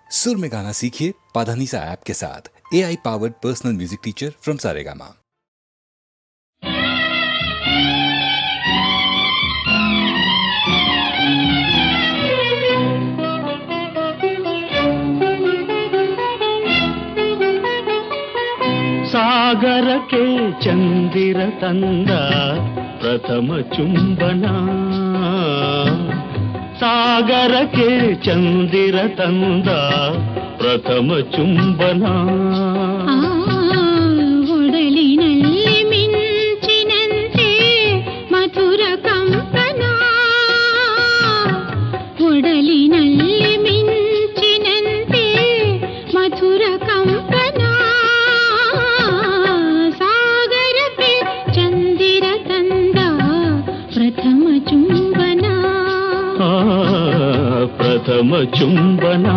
सुर में गाना सीखिए पाधानीसा ऐप के साथ। AI powered personal music teacher from Saregama. ಸಾಗರಕ್ಕೆ ಚಂದಿರ ತಂದ ಪ್ರಥಮ ಚುಂಬನ, ಸಾಗರಕ್ಕೆ ಚಂದಿರ ತಂದ ಪ್ರಥಮ ಚುಂಬನ. ಒಡಲಿನಲ್ಲಿ ಮಿಂಚಿನಂತೆ ಮಧುರ ಕಂಪನ, ಒಡಲಿನಲ್ಲಿ ಮಿಂಚಿನಂತೆ ಮಧುರ ಕಂಪನ. ಸಾಗರಕ್ಕೆ ಚಂದಿರ ತಂದ ಪ್ರಥಮ ಚುಂಬನ, ಪ್ರಥಮ ಚುಂಬನ.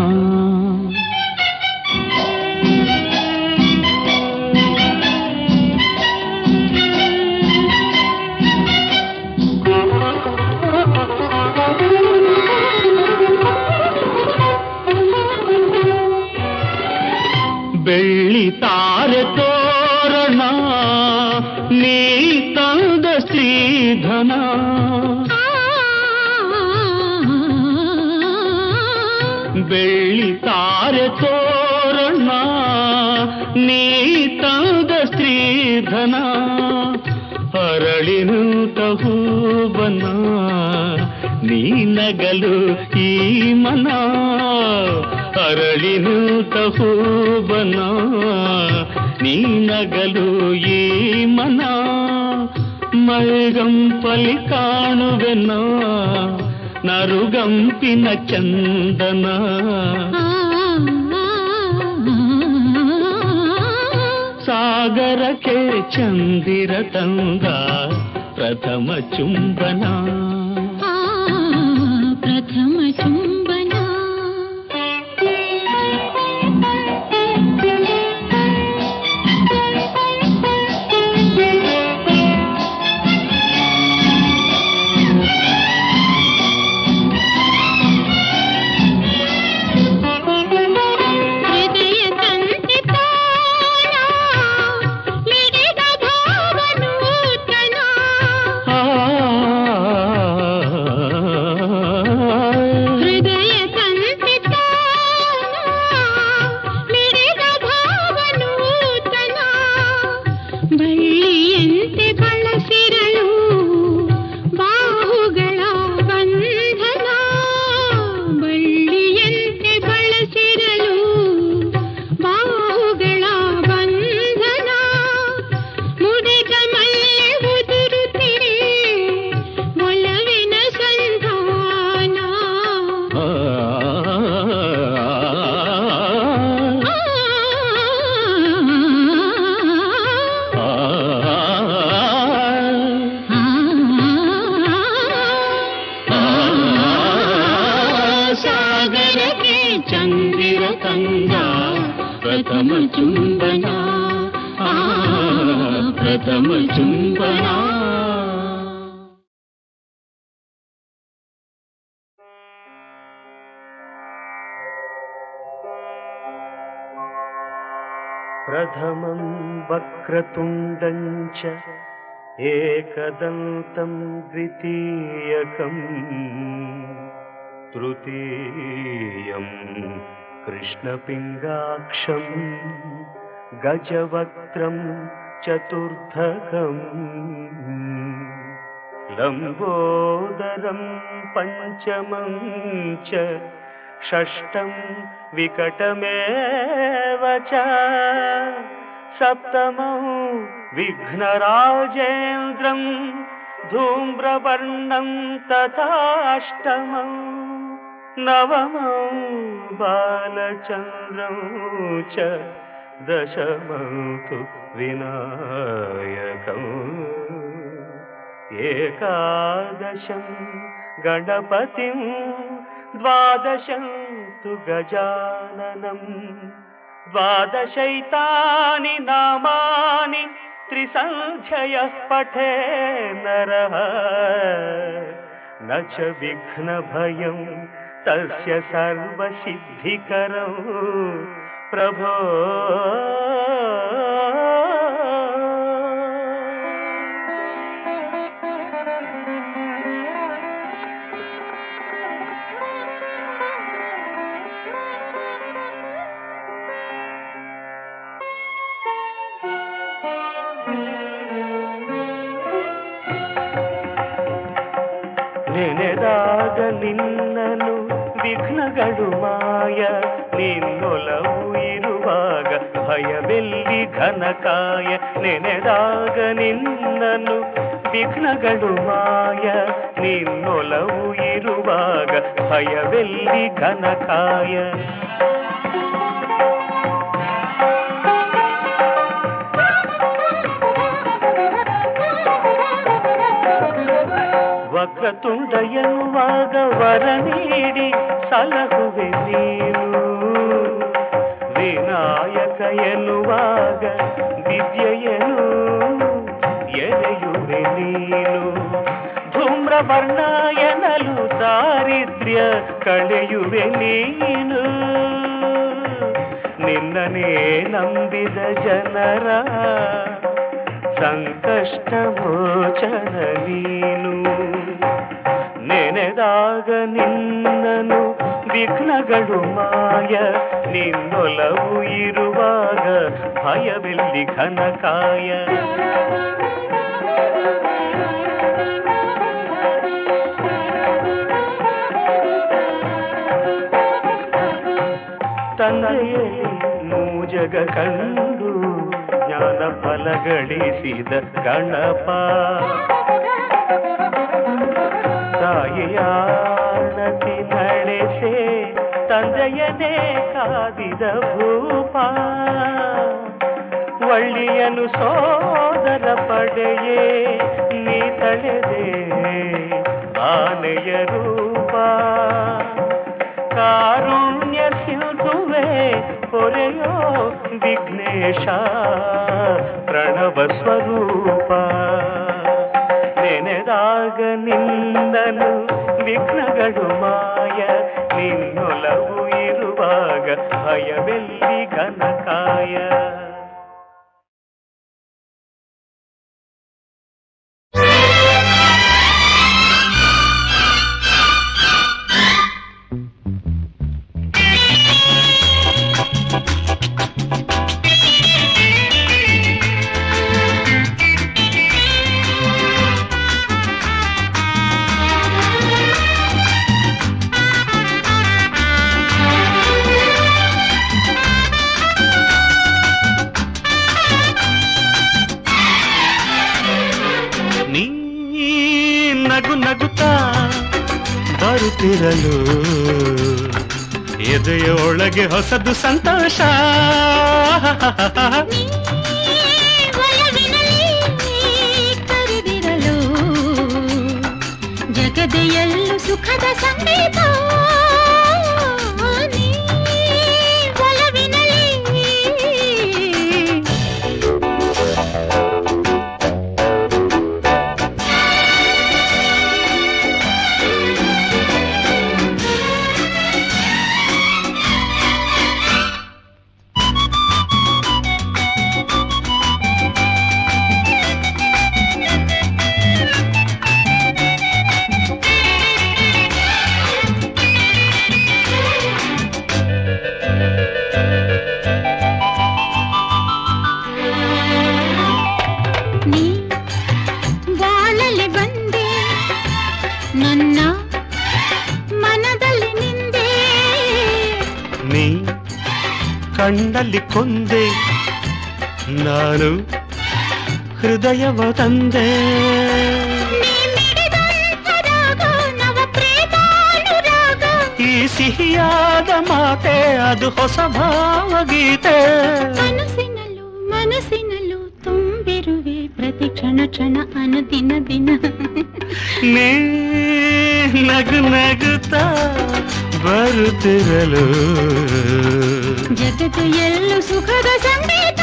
ಬೆಳ್ಳಿ ತಾರೆ ತೋರಣ ನೀ ತಂದ ಶ್ರೀಧನ, ಬೆಳ್ಳಿ ತಾರೆ ತೋರಣ ನೀ ತಂದ ಶ್ರೀಧನ. ಅರಳಿನುತ ಹೂವನ ನೀ ನಗಲು ಈ ಮನ, ಅರಳಿನುತ ಹೂವನ ನೀ ನಗಲು ಈ ಮನ. ಮೈಗಂಪಲಿ ಕಾಣುವೆನ ನರುಗಂಪಿನ ಚಂದನ. ಸಾಗರಕ್ಕೆ ಚಂದಿರ ತಂದ ಪ್ರಥಮ ಚುಂಬನ, ಪ್ರಥಮ ಚುಂಬನ. ಪ್ರಥಮ ಚುಂಬನ, ಪ್ರಥಮ ಚುಂಬನ. ಪ್ರಥಮಂ ವಕ್ರತುಂಡಂ ಚ ಏಕದಂತಂ ದ್ವಿತೀಯಕಂ ತೃತೀಯಂ ಕೃಷ್ಣಪಿಂಗಾಕ್ಷಂ ಗಜವಕ್ತ್ರಂ ಚತುರ್ಥಕಂ ಲಂಬೋದರಂ ಪಂಚಮಂ ಚ ಷಷ್ಠಂ ವಿಕಟಮೇವ ಚ ಸಪ್ತಮಂ ವಿಘ್ನರಾಜೇಂದ್ರಂ ಧೂಮ್ರವರ್ಣಂ ತಥಾಷ್ಟಮಂ ನವಮಂ ಬಾಲಚಂದ್ರಂ ಚ ದಶಮಂ ತು ವಿನಾಯಕಂ ಏಕಾದಶಂ ಗಣಪತಿಂ ದ್ವಾದಶಂ ತು ಗಜಾನನಂ ದ್ವಾದಶೈತಾನಿ ನಾಮಾನಿ ತ್ರಿಸಂಧ್ಯಯಃ ಪಠೇ ನರಃ ನ ಚ ವಿಘ್ನಭಯಂ ತಸ್ಯ ಸರ್ವಸಿದ್ಧಿಕರಂ ಪ್ರಭೋ. ನೆನೆದಾಗ ನಿನ್ನನು ವಿಘ್ನಗಳು ಮಾಯ, ನಿನ್ನೊಲವು ಇರುವಾಗ ಭಯವೆಲ್ಲಿ ಘನಕಾಯ. ನೆನೆದಾಗ ನಿನ್ನನು ವಿಘ್ನಗಳು ಮಾಯ, ನಿನ್ನೊಲವು ಇರುವಾಗ ಭಯವೆಲ್ಲಿ ಘನಕಾಯ. ವಕ್ರತುಂಡ ಎನ್ನುವಾಗ ವರ ನೀಡಿ ಸಲಹುವೆ ನೀನು, ವಿನಾಯಕ ಎನ್ನುವಾಗ ವಿದ್ಯೆಯನು ಎರೆಯುವೆ ನೀನು. ಧೂಮ್ರವರ್ಣ ಎನ್ನಲು ದಾರಿದ್ರ್ಯ ಕಳೆಯುವೆ ನೀನು, ನಿನ್ನನೇ ನಂಬಿದ ಜನರ ಸಂಕಷ್ಟ ಮೋಚನ ನೀನು. ನೆನೆದಾಗ ನಿನ್ನನು ವಿಘ್ನಗಳು ಮಾಯ, ನಿನ್ನೊಲವು ಇರುವಾಗ ಭಯವೆಲ್ಲಿ ಘನಕಾಯ. ತಂದೆಯಲ್ಲಿ ಮೂಜಗ ಕಂಡು ಜ್ಞಾನ ಫಲ ಗಳಿಸಿದ ಗಣಪ, ತಾಯಿಯಾನತಿ ನಡೆಸೆ ತಂದೆಯನೇ ಕಾದಿದ ಭೂಪ. ಒಳ್ಳಿಯನು ಸೋದರ ಪಡೆಯೇ ನೀ ತಳೆದೆ ಆನೆಯ ರೂಪ. ಕಾರುಣ್ಯ ಸಿಂಧುವೆ ಪೊರೆಯೋ ವಿಘ್ನೇಶ ಪ್ರಣವ ಸ್ವರೂಪ. ನೆನೆದಾಗ ನಿನ್ನನು ವಿಘ್ನಗಳು ಮಾಯ, ನಿನ್ನೊಲವು ಇರುವಾಗ ಭಯವೆಲ್ಲಿ ಘನಕಾಯ. ಬರುತ್ತಿರಲು ಎದೆಯೊಳಗೆ ಹೊಸದು ಸಂತೋಷ. ಕರೆದಿರಲು ಜಗದೆಯಲ್ಲೂ ಸುಖದ ಸಂಗೀತ. ಕಣ್ಣಲ್ಲಿ ಕೊಂದೆ ನಾನು ಹೃದಯವ ತಂದೆ. ಈ ಸಿಹಿಯಾದ ಮಾತೆ ಅದು ಹೊಸ ಭಾವಗೀತೆ. ಮನಸ್ಸಿನಲ್ಲೂ ಮನಸ್ಸಿನಲ್ಲೂ ತುಂಬಿರುವೆ ಪ್ರತಿ ಕ್ಷಣ ಕ್ಷಣ ಅನುದಿನ ದಿನ. ನೀ ನಗು ನಗುತ್ತಾ ಬರುತ್ತಿರಲು ಜಗತ್ತು ಎಲ್ಲೂ ಸುಖದ ಸಂಗೀತ.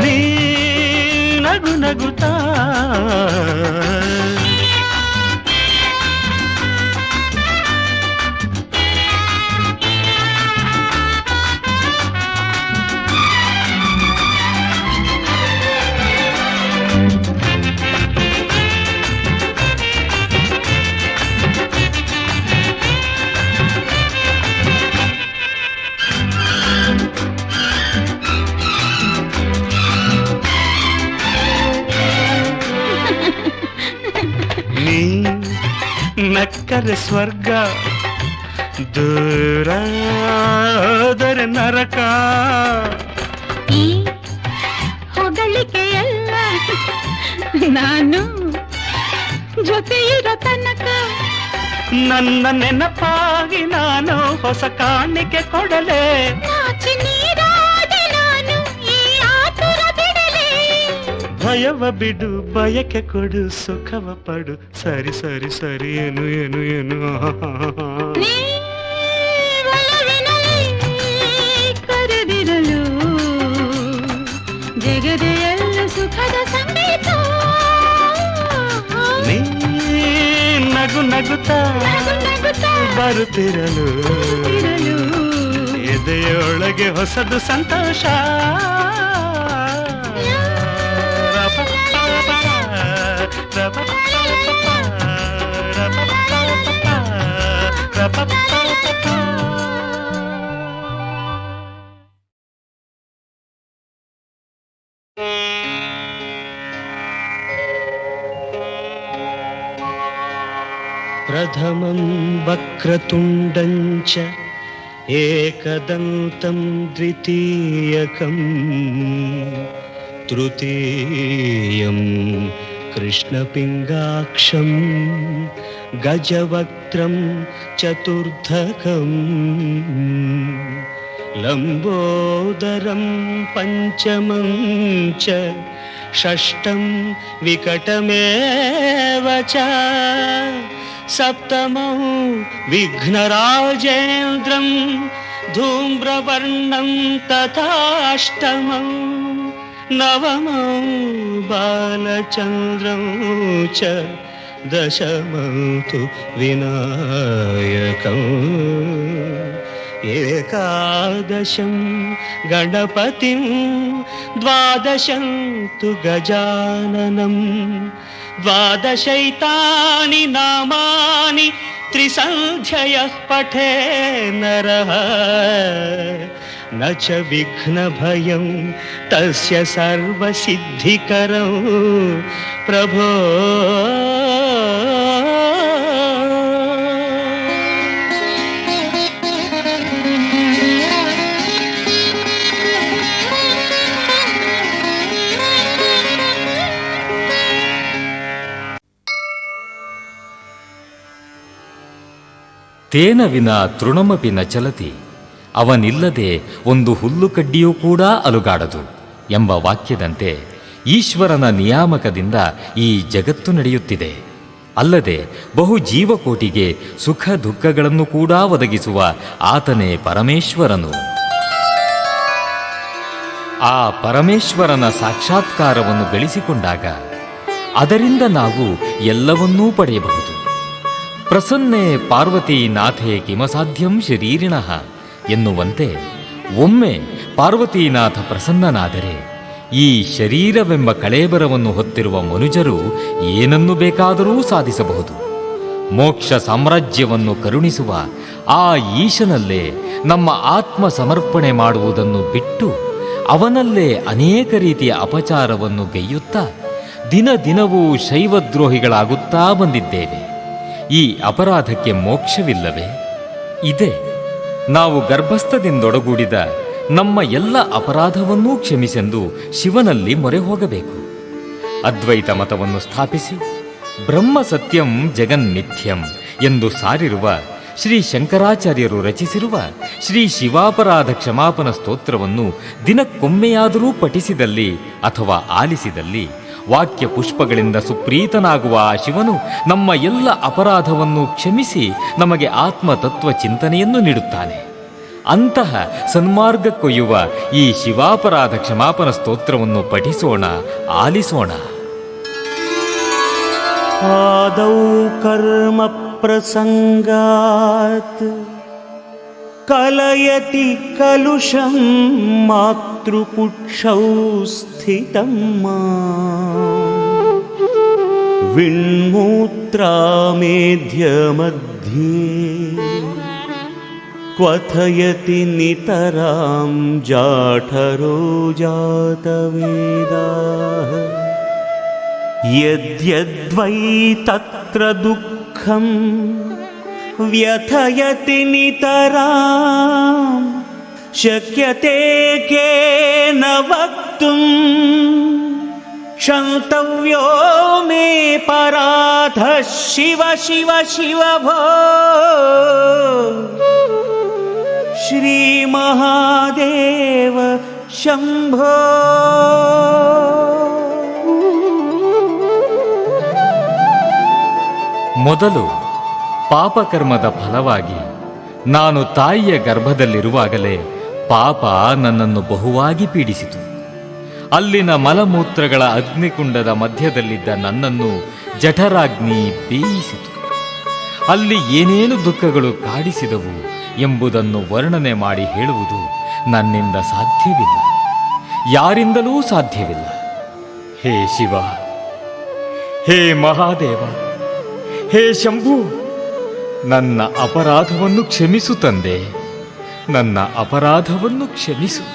ನೀ ನಗು ನಗುತ್ತಾ ಸಿಕ್ಕರೆ ಸ್ವರ್ಗ, ದೂರ ಹೋದರೆ ನರಕ. ಈ ಹೊಗಳಿಕೆಯಲ್ಲ ನಾನು ಜೊತೆ ಇರೋ ತನಕ. ನನ್ನ ನೆನಪಾಗಿ ನಾನು ಹೊಸ ಕಾಣಿಕೆ ಕೊಡಲೇ, ನಾಚಿ ನೀರಾದೆ ನಾನು ಈ ಆತುರ ಬಿಡಲೇ. ಭಯವ ಬಿಡು ಬಯಕೆ ಕೊಡು ಸುಖವ ಪಡು, ಸರಿ ಸರಿ ಸರಿ ಏನು ಏನು ಏನು. ನೀ ಒಲವಿನಲ್ಲಿ ಕರೆದಿರಲು ಜಗದೆಯಲ್ಲ ಸುಖದ ಸಂಗೀತ. ನೀ ನಗು ನಗುತ್ತಾ ನಗುತ್ತಾ ಬರುತ್ತಿರಲು ಇರಲು ಎದೆಯೊಳಗೆ ಹೊಸದು ಸಂತೋಷ. ಪ್ರಥಮಂ ವಕ್ರತುಂಡಂಚ ಏಕದಂತಂ ದ್ವಿತೀಯಕಂ ತೃತೀಯಂ ಕೃಷ್ಣಪಿಂಗಾಕ್ಷಂ ಗಜವಕ್ತ್ರಂ ಚತುರ್ಧಕಂ ಲಂಬೋದರಂ ಪಂಚಮಂ ಚ ಷಷ್ಠಂ ವಿಕಟಮೇವ ಚ ಸಪ್ತಮಂ ವಿಘ್ನರಾಜೇಂದ್ರಂ ಧೂಮ್ರವರ್ಣಂ ತಥಾಷ್ಟಮಂ ನವಮಂ ಬಾಲಚಂದ್ರಂ ಚ ದಶಮಂ ತು ವಿನಾಯಕಂ ಏಕಾದಶಂ ಗಣಪತಿಂ ದ್ವಾದಶಂ ತು ಗಜಾನನಂ ದ್ವಾದಶೈತಾನಿ ನಾಮಾನಿ ತ್ರಿಸಂಧ್ಯಯಃ ಪಠೇ ನರಃ ನ ಚ ವಿಘ್ನಭಯಂ ತಸ್ಯ ಸರ್ವಸಿದ್ಧಿಕರಂ ಪ್ರಭೋ. ತೇನ ವಿನಾ ತೃಣಮಪಿ ನ ಚಲತಿ, ಅವನಿಲ್ಲದೆ ಒಂದು ಹುಲ್ಲು ಕಡ್ಡಿಯೂ ಕೂಡ ಅಲುಗಾಡದು ಎಂಬ ವಾಕ್ಯದಂತೆ ಈಶ್ವರನ ನಿಯಾಮಕದಿಂದ ಈ ಜಗತ್ತು ನಡೆಯುತ್ತಿದೆ. ಅಲ್ಲದೆ ಬಹು ಜೀವಕೋಟಿಗೆ ಸುಖ ದುಃಖಗಳನ್ನು ಕೂಡ ಒದಗಿಸುವ ಆತನೇ ಪರಮೇಶ್ವರನು. ಆ ಪರಮೇಶ್ವರನ ಸಾಕ್ಷಾತ್ಕಾರವನ್ನು ಗಳಿಸಿಕೊಂಡಾಗ ಅದರಿಂದ ನಾವು ಎಲ್ಲವನ್ನೂ ಪಡೆಯಬಹುದು. ಪ್ರಸನ್ನೆ ಪಾರ್ವತಿ ನಾಥೆ ಕಿಮಸಾಧ್ಯಂ ಶರೀರಿಣಃ ಎನ್ನುವಂತೆ ಒಮ್ಮೆ ಪಾರ್ವತೀನಾಥ ಪ್ರಸನ್ನನಾದರೆ ಈ ಶರೀರವೆಂಬ ಕಳೇಬರವನ್ನು ಹೊತ್ತಿರುವ ಮನುಜರು ಏನನ್ನು ಬೇಕಾದರೂ ಸಾಧಿಸಬಹುದು. ಮೋಕ್ಷ ಸಾಮ್ರಾಜ್ಯವನ್ನು ಕರುಣಿಸುವ ಆ ಈಶನಲ್ಲೇ ನಮ್ಮ ಆತ್ಮ ಸಮರ್ಪಣೆ ಮಾಡುವುದನ್ನು ಬಿಟ್ಟು ಅವನಲ್ಲೇ ಅನೇಕ ರೀತಿಯ ಅಪಚಾರವನ್ನು ಗೈಯುತ್ತಾ ದಿನ ದಿನವೂ ಶೈವದ್ರೋಹಿಗಳಾಗುತ್ತಾ ಬಂದಿದ್ದೇವೆ. ಈ ಅಪರಾಧಕ್ಕೆ ಮೋಕ್ಷವಿಲ್ಲವೇ? ಇದೆ. ನಾವು ಗರ್ಭಸ್ಥದಿಂದೊಡಗೂಡಿದ ನಮ್ಮ ಎಲ್ಲ ಅಪರಾಧವನ್ನೂ ಕ್ಷಮಿಸೆಂದು ಶಿವನಲ್ಲಿ ಮೊರೆ ಹೋಗಬೇಕು. ಅದ್ವೈತ ಮತವನ್ನು ಸ್ಥಾಪಿಸಿ ಬ್ರಹ್ಮ ಸತ್ಯಂ ಜಗನ್ಮಿಥ್ಯಂ ಎಂದು ಸಾರಿರುವ ಶ್ರೀ ಶಂಕರಾಚಾರ್ಯರು ರಚಿಸಿರುವ ಶ್ರೀ ಶಿವಾಪರಾಧ ಕ್ಷಮಾಪನ ಸ್ತೋತ್ರವನ್ನು ದಿನಕ್ಕೊಮ್ಮೆಯಾದರೂ ಪಠಿಸಿದಲ್ಲಿ ಅಥವಾ ಆಲಿಸಿದಲ್ಲಿ ವಾಕ್ಯ ಪುಷ್ಪಗಳಿಂದ ಸುಪ್ರೀತನಾಗುವ ಆ ಶಿವನು ನಮ್ಮ ಎಲ್ಲ ಅಪರಾಧವನ್ನು ಕ್ಷಮಿಸಿ ನಮಗೆ ಆತ್ಮತತ್ವ ಚಿಂತನೆಯನ್ನು ನೀಡುತ್ತಾನೆ. ಅಂತಹ ಸನ್ಮಾರ್ಗಕ್ಕೊಯ್ಯುವ ಈ ಶಿವಾಪರಾಧ ಕ್ಷಮಾಪನ ಸ್ತೋತ್ರವನ್ನು ಪಠಿಸೋಣ, ಆಲಿಸೋಣ. ಆದೌ ಕರ್ಮ ಪ್ರಸಂಗಾತ್ ಕಲಯತಿ ಕಲುಷಂ ಮಾತೃಕುಕ್ಷೌ ಸ್ಥಿತಂ ವಿಣ್ಮೂತ್ರಾಮೇಧ್ಯ ಮಧ್ಯೆ ಕ್ವಥಯತಿ ನಿತರಾಂ ಜಾಠರೋ ಜಾತವೇದಾಃ ಯದ್ಯದ್ವೈ ತತ್ರ ದುಃಖ दुःखं व्यथयति नितरां शक्यते केन वक्तुम् क्षन्तव्यो मे पराधः शिव शिव शिव भो श्रीमहादेव शम्भो। ಮೊದಲು ಪಾಪಕರ್ಮದ ಫಲವಾಗಿ ನಾನು ತಾಯಿಯ ಗರ್ಭದಲ್ಲಿರುವಾಗಲೇ ಪಾಪ ನನ್ನನ್ನು ಬಹುವಾಗಿ ಪೀಡಿಸಿತು. ಅಲ್ಲಿನ ಮಲಮೂತ್ರಗಳ ಅಗ್ನಿಕುಂಡದ ಮಧ್ಯದಲ್ಲಿದ್ದ ನನ್ನನ್ನು ಜಠರಾಗ್ನಿ ಬೇಯಿಸಿತು. ಅಲ್ಲಿ ಏನೇನು ದುಃಖಗಳು ಕಾಡಿಸಿದವು ಎಂಬುದನ್ನು ವರ್ಣನೆ ಮಾಡಿ ಹೇಳುವುದು ನನ್ನಿಂದ ಸಾಧ್ಯವಿಲ್ಲ, ಯಾರಿಂದಲೂ ಸಾಧ್ಯವಿಲ್ಲ. ಹೇ ಶಿವ, ಹೇ ಮಹಾದೇವ, ಹೇ ಶಂಭು, ನನ್ನ ಅಪರಾಧವನ್ನು ಕ್ಷಮಿಸು ತಂದೆ, ನನ್ನ ಅಪರಾಧವನ್ನು ಕ್ಷಮಿಸು.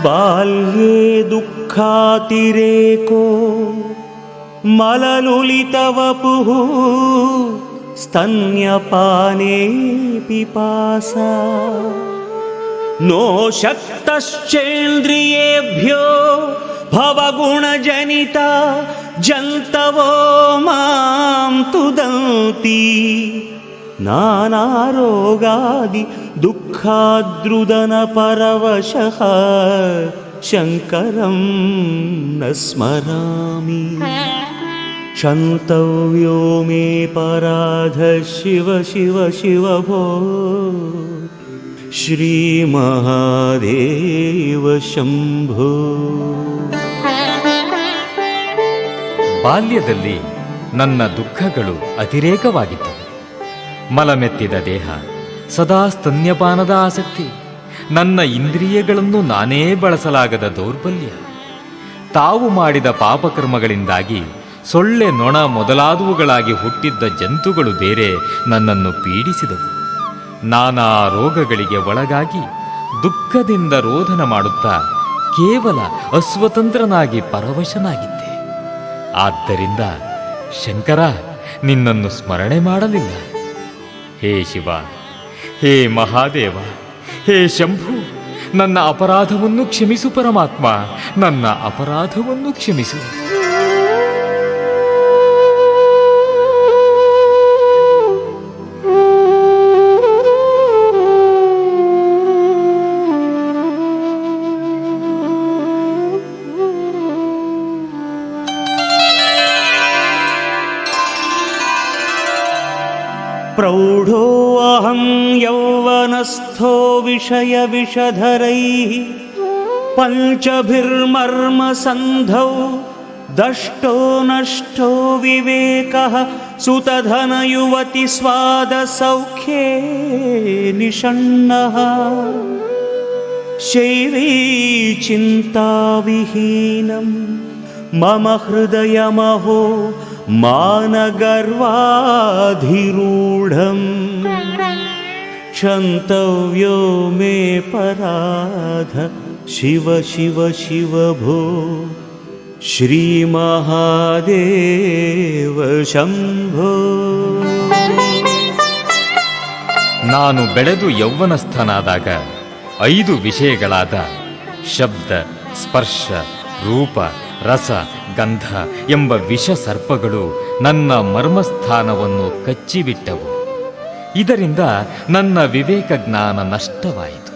बाल्ये दुःखातिरेको मललुलितवपुः स्तन्यपाने पिपासा नो शक्तश्चेन्द्रियेभ्यो भवगुणजनिता जन्तवो मां तुदन्ति नानारोगादि दुःखाद्रुदन परवशः शङ्करं न स्मरामि क्षन्तव्यो मे पराधः शिव शिव शिव भो श्रीमहादेव शम्भो। ಬಾಲ್ಯದಲ್ಲಿ ನನ್ನ ದುಃಖಗಳು ಅತಿರೇಕವಾಗಿದ್ದವು. ಮಲಮೆತ್ತಿದ ದೇಹ, ಸದಾ ಸ್ತನ್ಯಪಾನದ ಆಸಕ್ತಿ, ನನ್ನ ಇಂದ್ರಿಯಗಳನ್ನು ನಾನೇ ಬಳಸಲಾಗದ ದೌರ್ಬಲ್ಯ, ತಾವು ಮಾಡಿದ ಪಾಪಕರ್ಮಗಳಿಂದಾಗಿ ಸೊಳ್ಳೆ, ನೊಣ ಮೊದಲಾದವುಗಳಾಗಿ ಹುಟ್ಟಿದ್ದ ಜಂತುಗಳು ಬೇರೆ ನನ್ನನ್ನು ಪೀಡಿಸಿದವು. ನಾನಾ ರೋಗಗಳಿಗೆ ಒಳಗಾಗಿ ದುಃಖದಿಂದ ರೋಧನ ಮಾಡುತ್ತಾ ಕೇವಲ ಅಸ್ವತಂತ್ರನಾಗಿ ಪರವಶನಾಗಿದ್ದೆ. ಆದ್ದರಿಂದ ಶಂಕರ, ನಿನ್ನನ್ನು ಸ್ಮರಣೆ ಮಾಡಲಿಲ್ಲ. ಹೇ ಶಿವ, ಹೇ ಮಹಾದೇವ, ಹೇ ಶಂಭು, ನನ್ನ ಅಪರಾಧವನ್ನು ಕ್ಷಮಿಸು ಪರಮಾತ್ಮ, ನನ್ನ ಅಪರಾಧವನ್ನು ಕ್ಷಮಿಸು. प्रौढो अहं यौवनस्थो विषयविषधरैः पञ्चभिर्मर्मसन्धौ दष्टो नष्टो विवेकः सुतधनयुवति स्वादसौख्ये निषण्णः शैवी चिन्ताविहीनं मम हृदयमहो मानगर्वाधिरूढं क्षन्तव्यो मे पराध शिव शिव शिव भो श्रीमहादेव शम्भो। ನಾನು ಬೆಳೆದು ಯೌವನಸ್ಥನಾದಾಗ 5 ವಿಷಯಗಳಾದ ಶಬ್ದ, ಸ್ಪರ್ಶ, ರೂಪ, ರಸ, ಗಂಧ ಎಂಬ ವಿಷ ಸರ್ಪಗಳು ನನ್ನ ಮರ್ಮಸ್ಥಾನವನ್ನು ಕಚ್ಚಿಬಿಟ್ಟವು. ಇದರಿಂದ ನನ್ನ ವಿವೇಕ ಜ್ಞಾನ ನಷ್ಟವಾಯಿತು.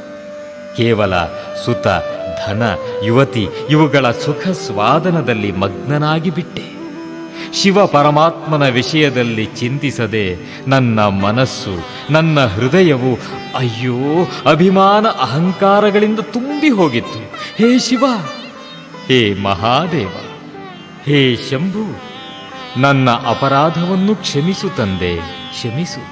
ಕೇವಲ ಸುತ, ಧನ, ಯುವತಿ ಇವುಗಳ ಸುಖ ಸ್ವಾದನದಲ್ಲಿ ಮಗ್ನನಾಗಿ ಬಿಟ್ಟೆ. ಶಿವ ಪರಮಾತ್ಮನ ವಿಷಯದಲ್ಲಿ ಚಿಂತಿಸದೆ ನನ್ನ ಮನಸ್ಸು, ನನ್ನ ಹೃದಯವು ಅಯ್ಯೋ ಅಭಿಮಾನ ಅಹಂಕಾರಗಳಿಂದ ತುಂಬಿ ಹೋಗಿತ್ತು. ಹೇ ಶಿವ, ಹೇ ಮಹಾದೇವ, ಹೇ ಶಂಭು, ನನ್ನ ಅಪರಾಧವನ್ನು ಕ್ಷಮಿಸು ತಂದೆ, ಕ್ಷಮಿಸು.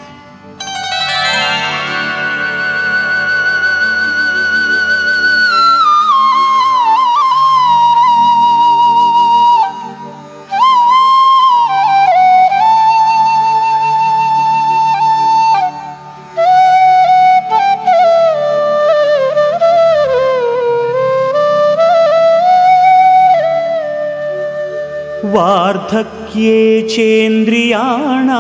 वार्धक्ये चेन्द्रियाणां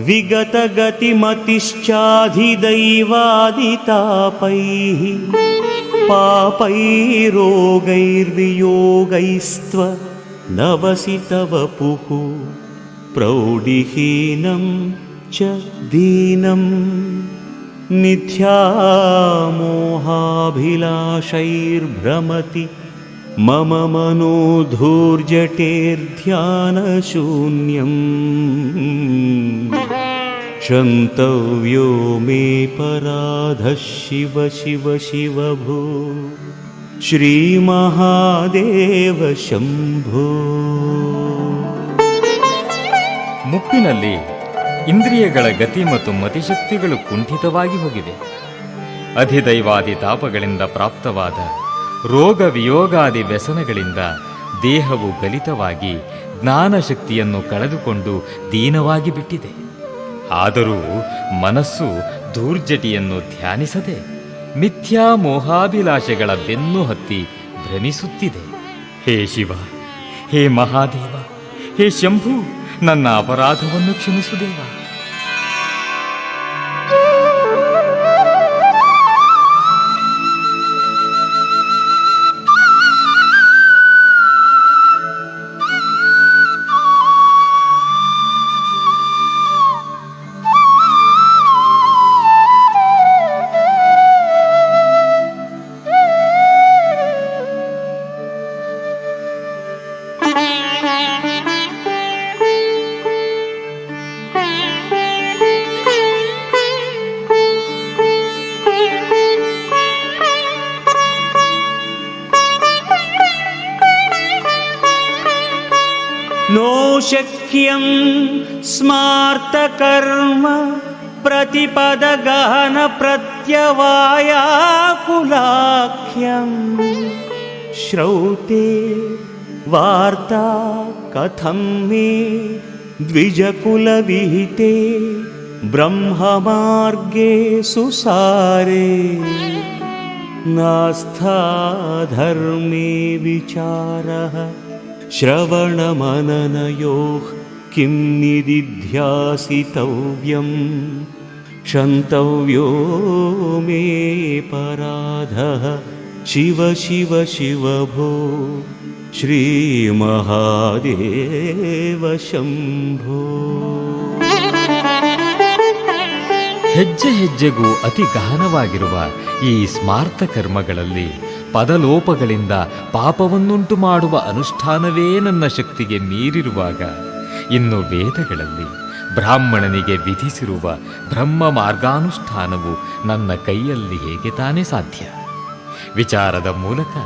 विगतगतिमतिश्चाधिदैवादितापैः पापैरोगैर्वियोगैस्त्व नवसि तव पुः प्रौढिहीनं च दीनं मिथ्यामोहाभिलाषैर्भ्रमति मम मनो धूर्जटेर्ध्यानशून्यम् क्षन्तव्यो मे पराधः शिव शिव शिव भो ಶ್ರೀಮಹಾದೇವ ಶಂಭೋ. ಮುಪ್ಪಿನಲ್ಲಿ ಇಂದ್ರಿಯಗಳ ಗತಿ ಮತ್ತು ಮತಿಶಕ್ತಿಗಳು ಕುಂಠಿತವಾಗಿ ಹೋಗಿವೆ. ಅಧಿದೈವಾದಿ ತಾಪಗಳಿಂದ ಪ್ರಾಪ್ತವಾದ ರೋಗ ವಿಯೋಗಾದಿ ವ್ಯಸನಗಳಿಂದ ದೇಹವು ಗಲಿತವಾಗಿ ಜ್ಞಾನಶಕ್ತಿಯನ್ನು ಕಳೆದುಕೊಂಡು ದೀನವಾಗಿ ಬಿಟ್ಟಿದೆ. ಆದರೂ ಮನಸ್ಸು ಧೂರ್ಜಟಿಯನ್ನು ಧ್ಯಾನಿಸದೆ ಮಿಥ್ಯಾ ಮೋಹಾಭಿಲಾಷೆಗಳ ಬೆನ್ನು ಹತ್ತಿ ಭ್ರಮಿಸುತ್ತಿದೆ. ಹೇ ಶಿವ, ಹೇ ಮಹಾದೇವ, ಹೇ ಶಂಭು, ನನ್ನ ಅಪರಾಧವನ್ನು ಕ್ಷಮಿಸು ದೇವ. नो शक्यं स्मार्तकर्म प्रतिपदगहन प्रत्यवायाकुलाख्यं श्रौते वार्ता कथं मे द्विजकुलविहिते ब्रह्ममार्गे सुसारे नास्था धर्मे विचारः श्रवणमननयोः किं निदिध्यासितव्यं क्षन्तव्यो मे पराधः शिव शिव शिव भो ಶ್ರೀಮಹಾದೇವ ಶಂಭೋ. ಹೆಜ್ಜೆ ಹೆಜ್ಜೆಗೂ ಅತಿ ಗಹನವಾಗಿರುವ ಈ ಸ್ಮಾರ್ತ ಕರ್ಮಗಳಲ್ಲಿ ಪದಲೋಪಗಳಿಂದ ಪಾಪವನ್ನುಂಟು ಮಾಡುವ ಅನುಷ್ಠಾನವೇ ನನ್ನ ಶಕ್ತಿಗೆ ಮೀರಿರುವಾಗ ಇನ್ನು ವೇದಗಳಲ್ಲಿ ಬ್ರಾಹ್ಮಣನಿಗೆ ವಿಧಿಸಿರುವ ಬ್ರಹ್ಮ ಮಾರ್ಗಾನುಷ್ಠಾನವು ನನ್ನ ಕೈಯಲ್ಲಿ ಹೇಗೆ ತಾನೇ ಸಾಧ್ಯ? ವಿಚಾರದ ಮೂಲಕ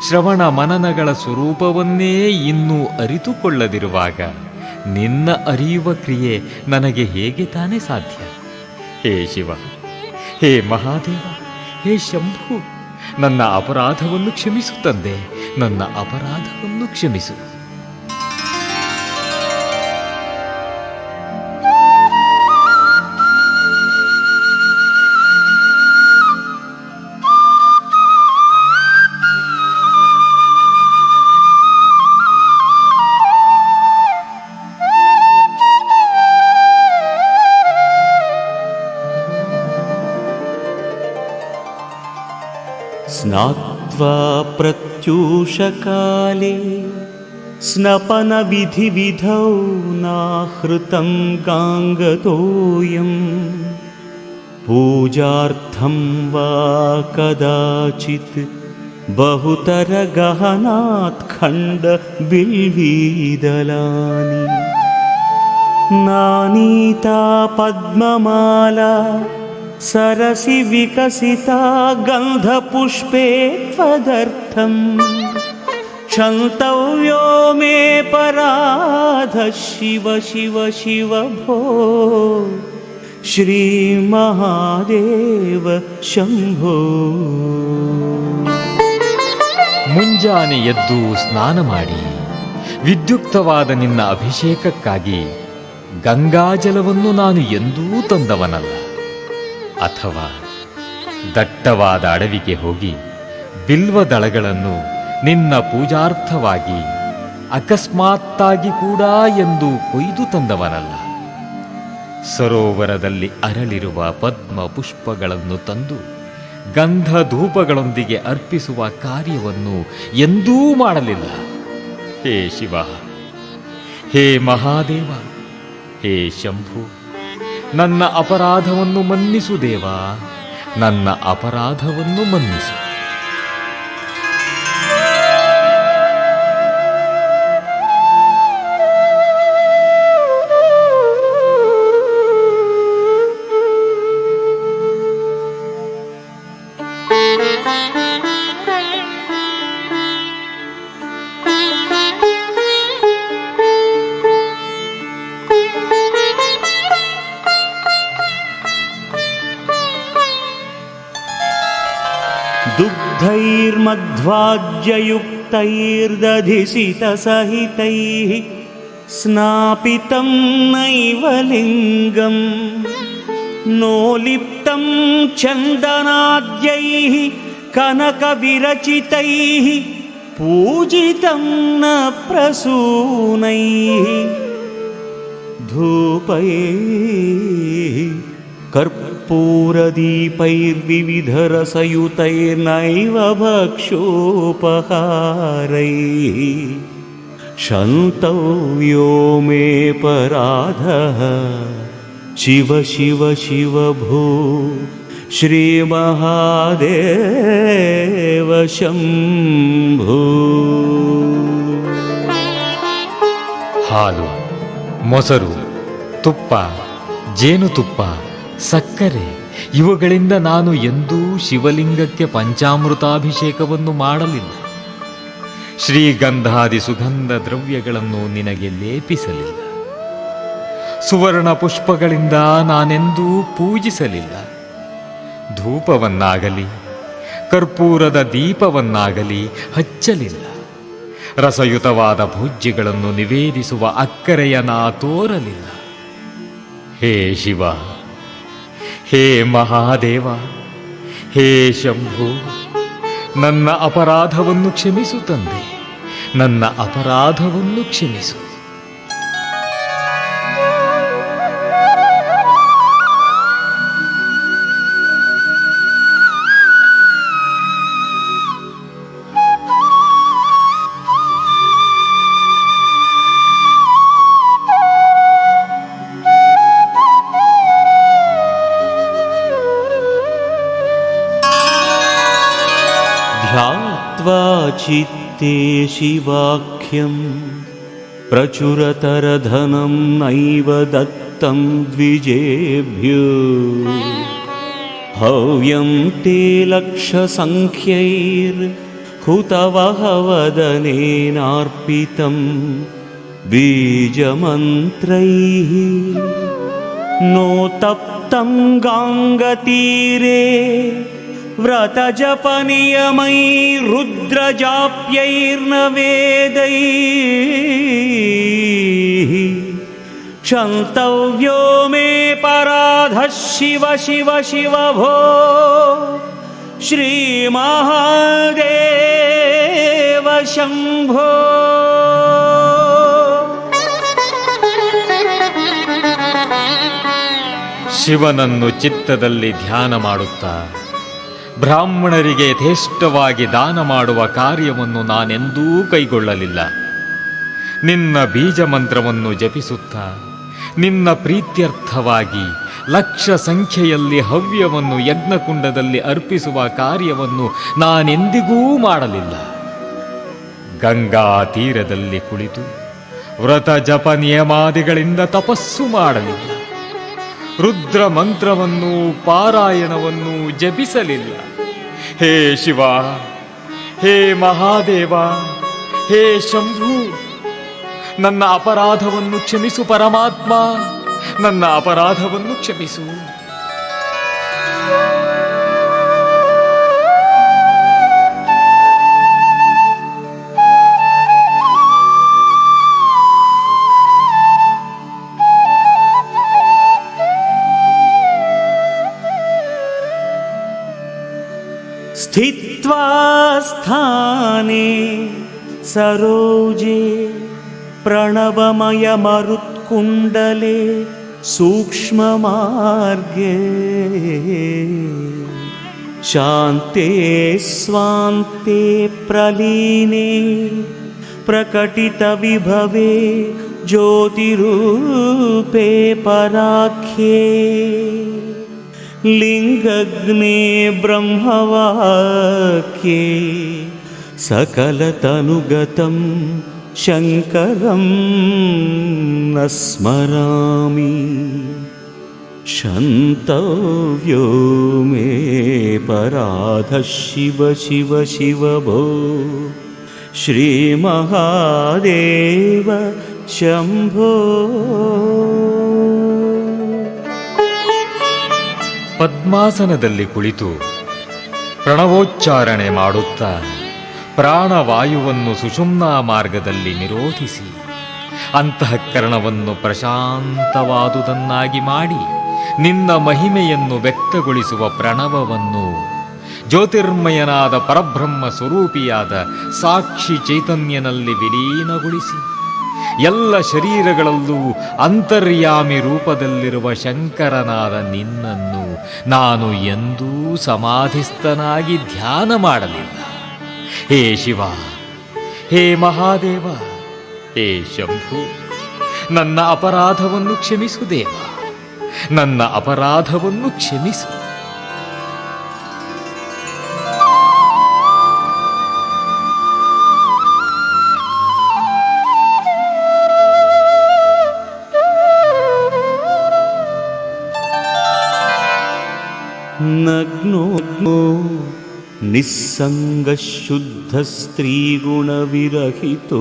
ಶ್ರವಣ ಮನನಗಳ ಸ್ವರೂಪವನ್ನೇ ಇನ್ನೂ ಅರಿತುಕೊಳ್ಳದಿರುವಾಗ ನಿನ್ನ ಅರಿಯುವ ಕ್ರಿಯೆ ನನಗೆ ಹೇಗೆ ತಾನೇ ಸಾಧ್ಯ? ಹೇ ಶಿವ, ಹೇ ಮಹಾದೇವ, ಹೇ ಶಂಭು, ನನ್ನ ಅಪರಾಧವನ್ನು ಕ್ಷಮಿಸು ತಂದೆ, ನನ್ನ ಅಪರಾಧವನ್ನು ಕ್ಷಮಿಸು. स्नात्वा प्रत्यूषकाले स्नपनविधिविधौ नाहृतं गाङ्गतोऽयं पूजार्थं वा कदाचित् बहुतरगहनात् खण्डबिल्वीदलानि नानीता पद्ममाला सरसि विकसिता गन्धपुष्पे त्वदर्थं क्षन्तव्यो मे पराधः शिव शिव शिव भो ಶ್ರೀಮಹಾದೇವ ಶಂಭೋ. ಮುಂಜಾನೆ ಎದ್ದು ಸ್ನಾನ ಮಾಡಿ ವಿದ್ಯುಕ್ತವಾದ ನಿನ್ನ ಅಭಿಷೇಕಕ್ಕಾಗಿ ಗಂಗಾಜಲವನ್ನು ನಾನು ಎಂದೂ ತಂದವನಲ್ಲ. ಅಥವಾ ದಟ್ಟವಾದ ಅಡವಿಗೆ ಹೋಗಿ ಬಿಲ್ವದಳಗಳನ್ನು ನಿನ್ನ ಪೂಜಾರ್ಥವಾಗಿ ಅಕಸ್ಮಾತ್ತಾಗಿ ಕೂಡ ಎಂದು ಕೊಯ್ದು ತಂದವನಲ್ಲ. ಸರೋವರದಲ್ಲಿ ಅರಳಿರುವ ಪದ್ಮ ಪುಷ್ಪಗಳನ್ನು ತಂದು ಗಂಧ ಧೂಪಗಳೊಂದಿಗೆ ಅರ್ಪಿಸುವ ಕಾರ್ಯವನ್ನು ಎಂದೂ ಮಾಡಲಿಲ್ಲ. ಹೇ ಶಿವ, ಹೇ ಮಹಾದೇವ, ಹೇ ಶಂಭು, ನನ್ನ ಅಪರಾಧವನ್ನು ಮನ್ನಿಸು ದೇವ, ನನ್ನ ಅಪರಾಧವನ್ನು ಮನ್ನಿಸು. दुग्धैर्मध्वाज्ययुक्तैर्दधिसितसहितैः स्नापितं नैव लिङ्गं नोलिप्तं चन्दनाद्यैः कनकविरचितैः पूजितं न प्रसूनैः धूपैः कर्पूरदीपैर्विविधरसयुतैर्नैव भक्षोपहारैः क्षन्तव्यो मे पराधः शिव शिव शिव भो श्रीमहादेव शम्भो. ಹಾಲು, ಮೊಸರು, ತುಪ್ಪ, ಜೇನುತುಪ್ಪ, ಸಕ್ಕರೆ ಇವುಗಳಿಂದ ನಾನು ಎಂದೂ ಶಿವಲಿಂಗಕ್ಕೆ ಪಂಚಾಮೃತಾಭಿಷೇಕವನ್ನು ಮಾಡಲಿಲ್ಲ. ಶ್ರೀಗಂಧಾದಿ ಸುಗಂಧ ದ್ರವ್ಯಗಳನ್ನು ನಿನಗೆ ಲೇಪಿಸಲಿಲ್ಲ. ಸುವರ್ಣ ಪುಷ್ಪಗಳಿಂದ ನಾನೆಂದೂ ಪೂಜಿಸಲಿಲ್ಲ. ಧೂಪವನ್ನಾಗಲಿ ಕರ್ಪೂರದ ದೀಪವನ್ನಾಗಲಿ ಹಚ್ಚಲಿಲ್ಲ. ರಸಯುತವಾದ ಭೋಜ್ಯಗಳನ್ನು ನಿವೇದಿಸುವ ಅಕ್ಕರೆಯ ನಾ ತೋರಲಿಲ್ಲ. ಹೇ ಶಿವ, ಹೇ ಮಹಾದೇವ, ಹೇ ಶಂಭು, ನನ್ನ ಅಪರಾಧವನ್ನು ಕ್ಷಮಿಸು ತಂದೆ, ನನ್ನ ಅಪರಾಧವನ್ನು ಕ್ಷಮಿಸು. ध्यात्वा चित्ते शिवाख्यं प्रचुरतरधनं नैव दत्तं द्विजेभ्यो हव्यं ते लक्षसङ्ख्यैर्हुतवहवदनेनार्पितं बीजमन्त्रैः नोतप्तं गाङ्गतीरे व्रतजपनियमैरुद्रजाप्यैर्न वेदैः क्षन्तव्यो मे पराधः शिव शिव शिव भो श्रीमहादेव शम्भो. ಶಿವನನ್ನು ಚಿತ್ತದಲ್ಲಿ ಧ್ಯಾನ ಮಾಡುತ್ತಾ ಬ್ರಾಹ್ಮಣರಿಗೆ ಯಥೇಷ್ಟವಾಗಿ ದಾನ ಮಾಡುವ ಕಾರ್ಯವನ್ನು ನಾನೆಂದೂ ಕೈಗೊಳ್ಳಲಿಲ್ಲ. ನಿನ್ನ ಬೀಜ ಮಂತ್ರವನ್ನು ಜಪಿಸುತ್ತಾ ನಿನ್ನ ಪ್ರೀತ್ಯರ್ಥವಾಗಿ ಲಕ್ಷ ಸಂಖ್ಯೆಯಲ್ಲಿ ಹವ್ಯವನ್ನು ಯಜ್ಞಕುಂಡದಲ್ಲಿ ಅರ್ಪಿಸುವ ಕಾರ್ಯವನ್ನು ನಾನೆಂದಿಗೂ ಮಾಡಲಿಲ್ಲ. ಗಂಗಾ ತೀರದಲ್ಲಿ ಕುಳಿತು ವ್ರತ ಜಪ ನಿಯಮಾದಿಗಳಿಂದ ತಪಸ್ಸು ಮಾಡಲಿಲ್ಲ. ರುದ್ರ ಮಂತ್ರವನ್ನು ಪಾರಾಯಣವನ್ನು ಜಪಿಸಲಿಲ್ಲ. ಹೇ ಶಿವ, ಹೇ ಮಹಾದೇವ, ಹೇ ಶಂಭು, ನನ್ನ ಅಪರಾಧವನ್ನು ಕ್ಷಮಿಸು ಪರಮಾತ್ಮ, ನನ್ನ ಅಪರಾಧವನ್ನು ಕ್ಷಮಿಸು. स्थित्वा स्थाने सरोजे ಪ್ರಣವಮಯ ಮರುತ್ಕುಂಡಲೆ ಸೂಕ್ಷ್ಮಮಾರ್ಗೆ ಶಾಂತೆ ಸ್ವಾಂತೆ ಪ್ರಲೀನೆ ಪ್ರಕಟಿತವಿಭವೆ ಜ್ಯೋತಿರೂಪೇ ಪರಾಖ್ಯೆ ಲಿಂಗಗ್ನೇ ಬ್ರಹ್ಮವಾಕ್ಯೆ ಸಕಲತನುಗತಂ ಶಂಕರಂ ನ ಸ್ಮರಾಮಿ ಶಂತವ್ಯೋ ಮೇ ಪರಾಧ ಶಿವ ಶಿವ ಶಿವ ಭೋ ಶ್ರೀ ಮಹಾದೇವ ಶಂಭೋ. ಪದ್ಮಾಸನದಲ್ಲಿ ಕುಳಿತು ಪ್ರಣವೋಚ್ಚಾರಣೆ ಮಾಡುತ್ತಾ ಪ್ರಾಣವಾಯುವನ್ನು ಸುಷುಮ್ನಾ ಮಾರ್ಗದಲ್ಲಿ ನಿರೋಧಿಸಿ ಅಂತಃಕರಣವನ್ನು ಪ್ರಶಾಂತವಾದುದನ್ನಾಗಿ ಮಾಡಿ ನಿನ್ನ ಮಹಿಮೆಯನ್ನು ವ್ಯಕ್ತಗೊಳಿಸುವ ಪ್ರಣವವನ್ನು ಜ್ಯೋತಿರ್ಮಯನಾದ ಪರಬ್ರಹ್ಮ ಸ್ವರೂಪಿಯಾದ ಸಾಕ್ಷಿ ಚೈತನ್ಯನಲ್ಲಿ ವಿಲೀನಗೊಳಿಸಿ ಎಲ್ಲ ಶರೀರಗಳಲ್ಲೂ ಅಂತರ್ಯಾಮಿ ರೂಪದಲ್ಲಿರುವ ಶಂಕರನಾದ ನಿನ್ನನ್ನು ನಾನು ಎಂದೂ ಸಮಾಧಿಸ್ಥನಾಗಿ ಧ್ಯಾನ ಮಾಡಲಿಲ್ಲ. ಹೇ ಶಿವ, ಹೇ ಮಹಾದೇವ, ಹೇ ಶಂಭು, ನನ್ನ ಅಪರಾಧವನ್ನು ಕ್ಷಮಿಸು ದೇವ, ನನ್ನ ಅಪರಾಧವನ್ನು ಕ್ಷಮಿಸು. ನಗ್ನೋ ನಿಸ್ಸಂಗ ಶುದ್ಧ ಸ್ತ್ರೀಗುಣ ವಿರಹಿತೋ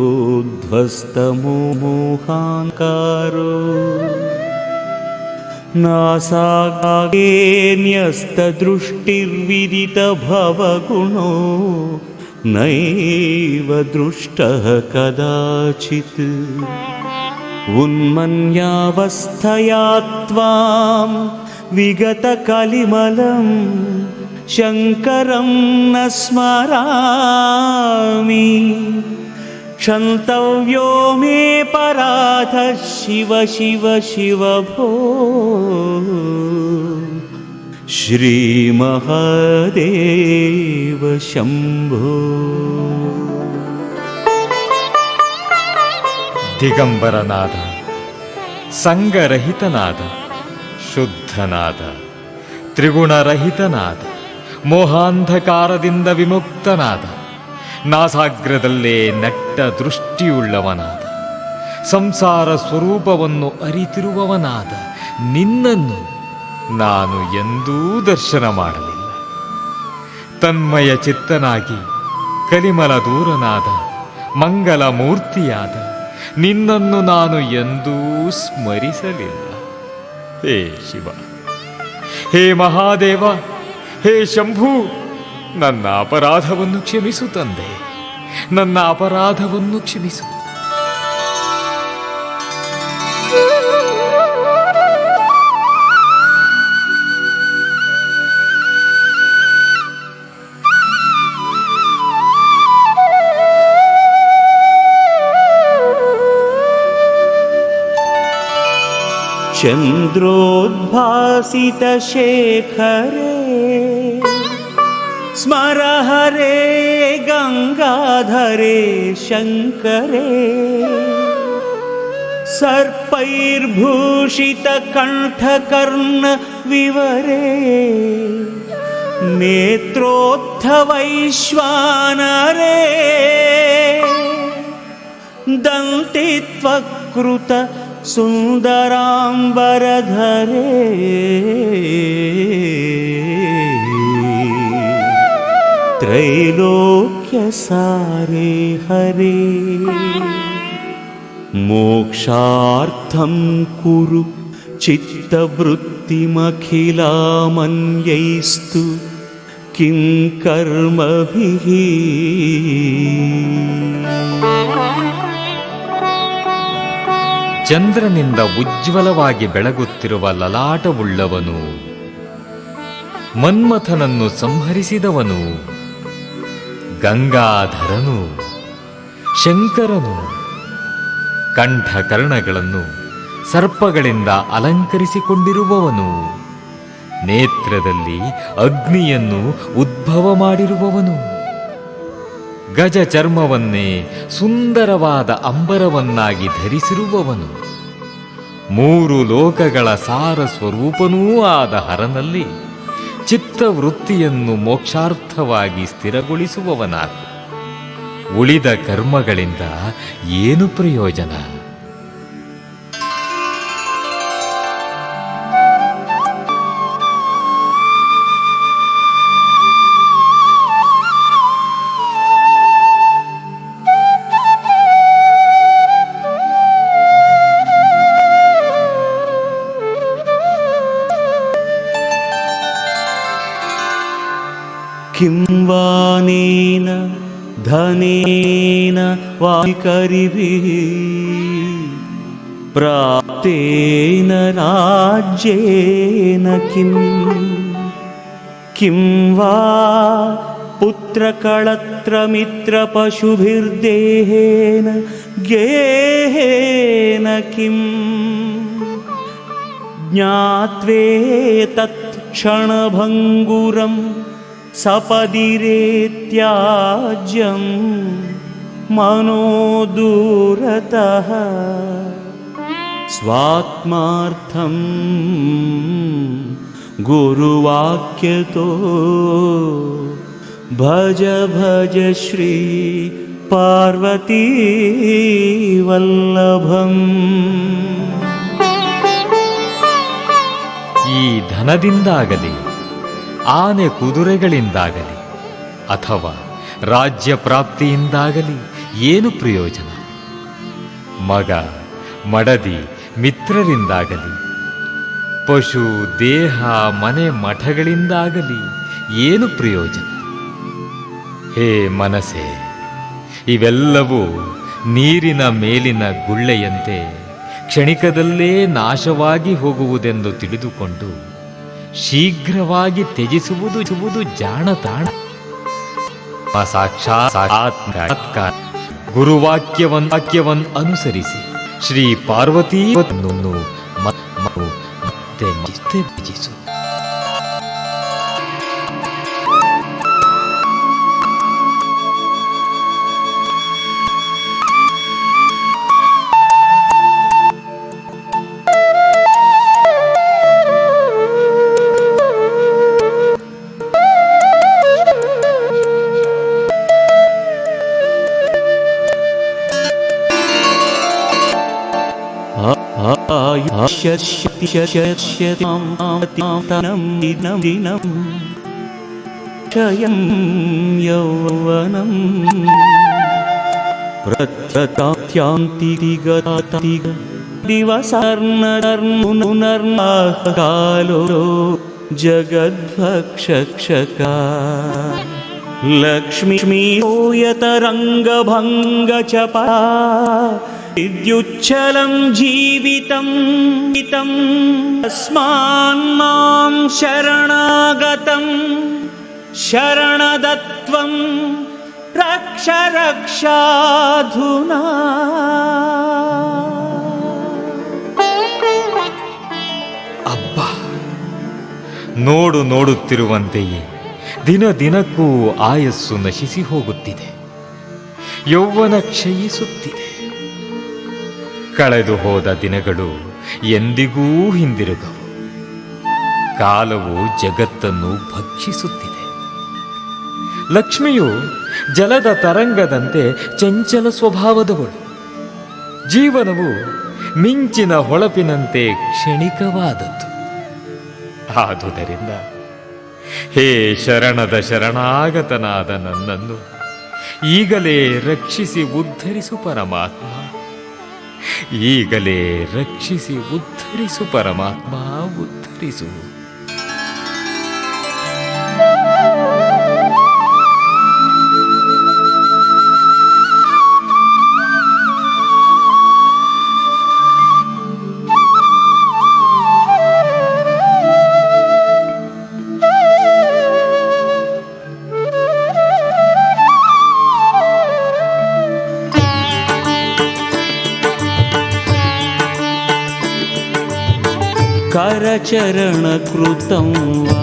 ಧ್ವಸ್ತಮೋ ಮೋಹಾಂಕಾರೋ ನಾಸಾಗೆ ನ್ಯಸ್ತ ದೃಷ್ಟಿರ್ವಿದಿತ ಭವಗುಣೋ ನೈವ ದೃಷ್ಟಃ ಕದಾಚಿತ್ ಉನ್ಮನ್ಯಾವಸ್ಥಯಾ ತ್ವಾಂ ವಿಗತ ಕಲಿಮಲಂ ಶಂಕರಂ ನ ಸ್ಮರಾಮಿ ಕ್ಷಂತವ್ಯೋ ಮೇ ಪರಾಧ ಶಿವ ಶಿವ ಶಿವ ಭೋ ಶ್ರೀ ಮಹಾದೇವ ಶಂಭೋ. ದಿಗಂಬರನಾದ, ಸಂಗರಹಿತನಾದ, ಶುದ್ಧನಾದ, ತ್ರಿಗುಣರಹಿತನಾದ, ಮೋಹಾಂಧಕಾರದಿಂದ ವಿಮುಕ್ತನಾದ, ನಾಸಾಗ್ರದಲ್ಲೇ ನೆಟ್ಟ ದೃಷ್ಟಿಯುಳ್ಳವನಾದ, ಸಂಸಾರ ಸ್ವರೂಪವನ್ನು ಅರಿತಿರುವವನಾದ ನಿನ್ನನ್ನು ನಾನು ಎಂದೂ ದರ್ಶನ ಮಾಡಲಿಲ್ಲ. ತನ್ಮಯ ಚಿತ್ತನಾಗಿ ಕಲಿಮಲ ದೂರನಾದ ಮಂಗಲ ಮೂರ್ತಿಯಾದ ನಿನ್ನನ್ನು ನಾನು ಎಂದೂ ಸ್ಮರಿಸಲಿಲ್ಲ. ಹೇ ಶಿವ, ಹೇ ಮಹಾದೇವ, ಹೇ ಶಂಭು, ನನ್ನ ಅಪರಾಧವನ್ನು ಕ್ಷಮಿಸು ತಂದೆ, ನನ್ನ ಅಪರಾಧವನ್ನು ಕ್ಷಮಿಸು. ಚಂದ್ರೋದ್ಭಾಸಿತ ಶೇಖರೇ ಸ್ಮರ ಹರೇ ಗಂಗಾಧರೇ ಶಂಕರೇ ಸರ್ಪೈರ್ಭೂಷಿತ ಕಂಠಕರ್ಣ ವಿವರೇ ನೇತ್ರೋತ್ಥವೈಶ್ವಾನರೇ ದಂತಿತ್ವಕೃತ ಸುಂದರಾಂಬರಧರೇ ತ್ರೈಲೋಕ್ಯ ಸಾರೇ ಹರೇ ಮೋಕ್ಷಾರ್ಥಂ ಕುರು ಚಿತ್ತವೃತ್ತಿಮಖಿಲಾಮನ್ಯೈಸ್ತು ಕಿಂ ಕರ್ಮಭಿಃ. ಚಂದ್ರನಿಂದ ಉಜ್ವಲವಾಗಿ ಬೆಳಗುತ್ತಿರುವ ಲಲಾಟವುಳ್ಳವನು, ಮನ್ಮಥನನ್ನು ಸಂಹರಿಸಿದವನು, ಗಂಗಾಧರನು, ಶಂಕರನು, ಕಂಠಕರ್ಣಗಳನ್ನು ಸರ್ಪಗಳಿಂದ ಅಲಂಕರಿಸಿಕೊಂಡಿರುವವನು, ನೇತ್ರದಲ್ಲಿ ಅಗ್ನಿಯನ್ನು ಉದ್ಭವ ಮಾಡಿರುವವನು, ಗಜ ಚರ್ಮವನ್ನೇ ಸುಂದರವಾದ ಅಂಬರವನ್ನಾಗಿ ಧರಿಸಿರುವವನು, ಮೂರು ಲೋಕಗಳ ಸಾರ ಸ್ವರೂಪನೂ ಆದ ಹರನಲ್ಲಿ ಚಿತ್ತವೃತ್ತಿಯನ್ನು ಮೋಕ್ಷಾರ್ಥವಾಗಿ ಸ್ಥಿರಗೊಳಿಸುವವನಾದ. ಉಳಿದ ಕರ್ಮಗಳಿಂದ ಏನು ಪ್ರಯೋಜನ? किं वानेन धनेन वाकरिभिः प्राप्तेन राज्येन किं वा पुत्रकळत्रमित्रपशुभिर्देहेन गेहेन किं ज्ञात्वेतत् क्षणभङ्गुरम् सपदिरेत्याज्यं मनो दूरतः स्वात्मार्थं गुरुवाक्यतो भज भज श्री पार्वती वल्लभम्. ಈ ಧನದಿಂದಾಗಲಿ ಆನೆ ಕುದುರೆಗಳಿಂದಾಗಲಿ ಅಥವಾ ರಾಜ್ಯ ಪ್ರಾಪ್ತಿಯಿಂದಾಗಲಿ ಏನು ಪ್ರಯೋಜನ? ಮಗ ಮಡದಿ ಮಿತ್ರರಿಂದಾಗಲಿ ಪಶು ದೇಹ ಮನೆ ಮಠಗಳಿಂದಾಗಲಿ ಏನು ಪ್ರಯೋಜನ? ಹೇ ಮನಸ್ಸೇ, ಇವೆಲ್ಲವೂ ನೀರಿನ ಮೇಲಿನ ಗುಳ್ಳೆಯಂತೆ ಕ್ಷಣಿಕದಲ್ಲೇ ನಾಶವಾಗಿ ಹೋಗುವುದೆಂದು ತಿಳಿದುಕೊಂಡು ಶೀಘ್ರವಾಗಿ ತ್ಯಜಿಸುವುದು ಜಾಣತಾಣ. ಸಾಕ್ಷಾತ್ಕಾರ ಗುರುವಾಕ್ಯವನ್ ಅನುಸರಿಸಿ ಶ್ರೀ ಪಾರ್ವತೀ ಮತ್ತೆ ತ್ಯಜಿಸು. क्षयं यौवनं प्रत्यतान्तिगताति दिवसर्नर्मुनर्माकालो जगद्भक्षका लक्ष्मीयतरङ्गभङ्गचपा विद्युच्छलं जीवितं तस्मान्मां शरणागतं शरणदत्वं रक्ष रक्षाधुना. ಅಬ್ಬಾ, ನೋಡುತ್ತಿರುವಂತೆಯೇ ದಿನ ದಿನಕ್ಕೂ ಆಯಸ್ಸು ನಶಿಸಿ ಹೋಗುತ್ತಿದೆ, ಯೌವನ ಕ್ಷಯಿಸುತ್ತಿದೆ. ಕಳೆದು ಹೋದ ದಿನಗಳು ಎಂದಿಗೂ ಹಿಂದಿರುಗವು. ಕಾಲವು ಜಗತ್ತನ್ನು ಭಕ್ಷಿಸುತ್ತಿದೆ. ಲಕ್ಷ್ಮಿಯು ಜಲದ ತರಂಗದಂತೆ ಚಂಚಲ ಸ್ವಭಾವದವಳು. ಜೀವನವು ಮಿಂಚಿನ ಹೊಳಪಿನಂತೆ ಕ್ಷಣಿಕವಾದದ್ದು. ಆದುದರಿಂದ ಹೇ ಶರಣದ ಶರಣಾಗತನಾದ ನನ್ನನ್ನು ಈಗಲೇ ರಕ್ಷಿಸಿ ಉದ್ಧರಿಸು ಪರಮಾತ್ಮ, ಈಗಲೇ ರಕ್ಷಿಸಿ ಉದ್ಧರಿಸು ಪರಮಾತ್ಮ, ಉದ್ಧರಿಸು. करचरणकृतं वा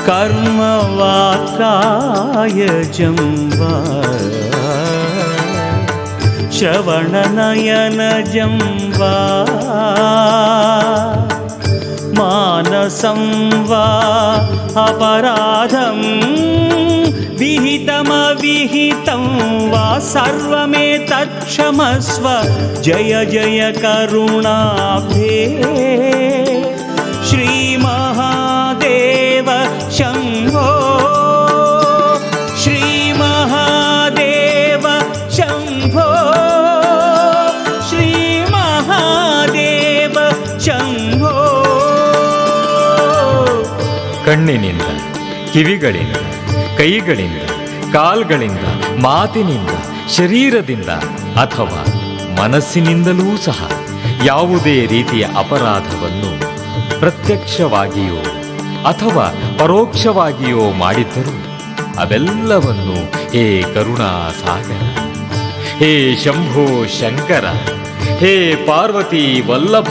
कर्म वा कायजं वा श्रवणनयनजं वा मानसं वा अपराधं विहितमविहितं वा सर्वमेतत्क्षमस्व जय जय करुणाब्धे श्रीमहादेव शम्भो श्रीमहादेव शम्भो श्रीमहादेव शम्भो ಕಣ್ಣಿನಿಂದ, ಕಿವಿಗಳಿಂದ, ಕೈಗಳಿಂದ, ಕಾಲ್ಗಳಿಂದ, ಮಾತಿನಿಂದ, ಶರೀರದಿಂದ ಅಥವಾ ಮನಸ್ಸಿನಿಂದಲೂ ಸಹ ಯಾವುದೇ ರೀತಿಯ ಅಪರಾಧವನ್ನು ಪ್ರತ್ಯಕ್ಷವಾಗಿಯೋ ಅಥವಾ ಪರೋಕ್ಷವಾಗಿಯೋ ಮಾಡಿದ್ದರೂ ಅವೆಲ್ಲವನ್ನು ಹೇ ಕರುಣಾ ಸಾಗರ, ಹೇ ಶಂಭೋ ಶಂಕರ, ಹೇ ಪಾರ್ವತಿ ವಲ್ಲಭ,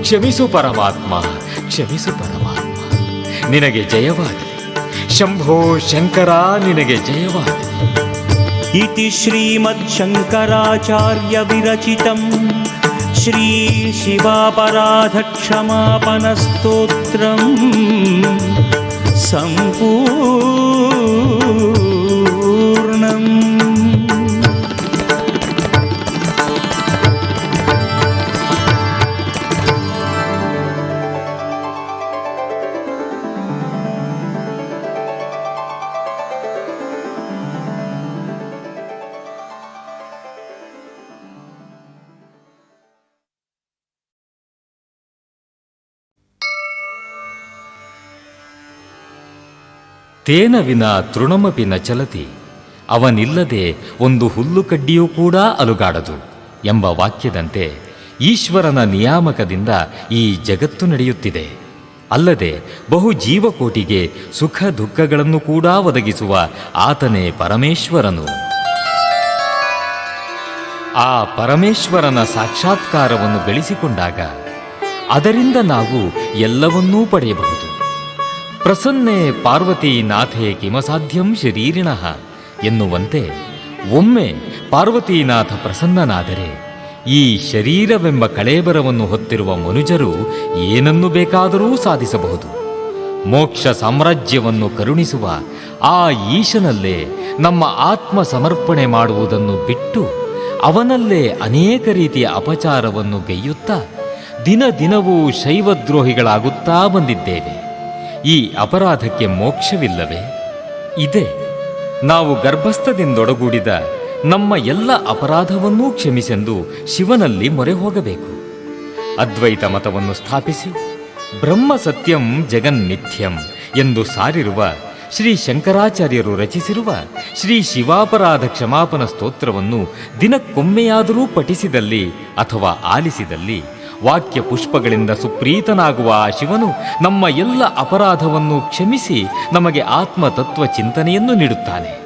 ಕ್ಷಮಿಸು ಪರಮಾತ್ಮ, ಕ್ಷಮಿಸು ಪರಮಾತ್ಮ, ನಿನಗೆ ಜಯವಾಗಲಿ. ಶಂಭೋ ಶಂಕರ, ನಿನಗೆ ಜಯವಾಗಲಿ. इति श्रीमच्छङ्कराचार्य विरचितं श्री शिवापराधक्षमापनस्तोत्रं सम्पूर्णम्. ತೇನ ವಿನಾ ತೃಣಮಪಿ ನ ಚಲತಿ, ಅವನಿಲ್ಲದೆ ಒಂದು ಹುಲ್ಲು ಕಡ್ಡಿಯೂ ಕೂಡ ಅಲುಗಾಡದು ಎಂಬ ವಾಕ್ಯದಂತೆ ಈಶ್ವರನ ನಿಯಾಮಕದಿಂದ ಈ ಜಗತ್ತು ನಡೆಯುತ್ತಿದೆ. ಅಲ್ಲದೆ ಬಹು ಜೀವಕೋಟಿಗೆ ಸುಖ ದುಃಖಗಳನ್ನು ಕೂಡ ಒದಗಿಸುವ ಆತನೇ ಪರಮೇಶ್ವರನು. ಆ ಪರಮೇಶ್ವರನ ಸಾಕ್ಷಾತ್ಕಾರವನ್ನು ಗಳಿಸಿಕೊಂಡಾಗ ಅದರಿಂದ ನಾವು ಎಲ್ಲವನ್ನೂ ಪಡೆಯಬಹುದು. ಪ್ರಸನ್ನೆ ಪಾರ್ವತಿ ನಾಥೆ ಕಿಮಸಾಧ್ಯಂ ಶರೀರಿಣಃ ಎನ್ನುವಂತೆ ಒಮ್ಮೆ ಪಾರ್ವತೀನಾಥ ಪ್ರಸನ್ನನಾದರೆ ಈ ಶರೀರವೆಂಬ ಕಳೇಬರವನ್ನು ಹೊತ್ತಿರುವ ಮನುಜರು ಏನನ್ನು ಬೇಕಾದರೂ ಸಾಧಿಸಬಹುದು. ಮೋಕ್ಷ ಸಾಮ್ರಾಜ್ಯವನ್ನು ಕರುಣಿಸುವ ಆ ಈಶನಲ್ಲೇ ನಮ್ಮ ಆತ್ಮ ಸಮರ್ಪಣೆ ಮಾಡುವುದನ್ನು ಬಿಟ್ಟು ಅವನಲ್ಲೇ ಅನೇಕ ರೀತಿಯ ಅಪಚಾರವನ್ನು ಗೈಯುತ್ತಾ ದಿನ ದಿನವೂ ಶೈವದ್ರೋಹಿಗಳಾಗುತ್ತಾ ಬಂದಿದ್ದೇವೆ. ಈ ಅಪರಾಧಕ್ಕೆ ಮೋಕ್ಷವಿಲ್ಲವೇ? ಇದೆ. ನಾವು ಗರ್ಭಸ್ಥದಿಂದೊಡಗೂಡಿದ ನಮ್ಮ ಎಲ್ಲ ಅಪರಾಧವನ್ನೂ ಕ್ಷಮಿಸೆಂದು ಶಿವನಲ್ಲಿ ಮೊರೆ ಹೋಗಬೇಕು. ಅದ್ವೈತ ಮತವನ್ನು ಸ್ಥಾಪಿಸಿ ಬ್ರಹ್ಮ ಸತ್ಯಂ ಜಗನ್ಮಿಥ್ಯಂ ಎಂದು ಸಾರಿರುವ ಶ್ರೀ ಶಂಕರಾಚಾರ್ಯರು ರಚಿಸಿರುವ ಶ್ರೀ ಶಿವಾಪರಾಧ ಕ್ಷಮಾಪನ ಸ್ತೋತ್ರವನ್ನು ದಿನಕ್ಕೊಮ್ಮೆಯಾದರೂ ಪಠಿಸಿದಲ್ಲಿ ಅಥವಾ ಆಲಿಸಿದಲ್ಲಿ ವಾಕ್ಯ ಪುಷ್ಪಗಳಿಂದ ಸುಪ್ರೀತನಾಗುವ ಆ ಶಿವನು ನಮ್ಮ ಎಲ್ಲ ಅಪರಾಧವನ್ನು ಕ್ಷಮಿಸಿ ನಮಗೆ ಆತ್ಮತತ್ವ ಚಿಂತನೆಯನ್ನು ನೀಡುತ್ತಾನೆ.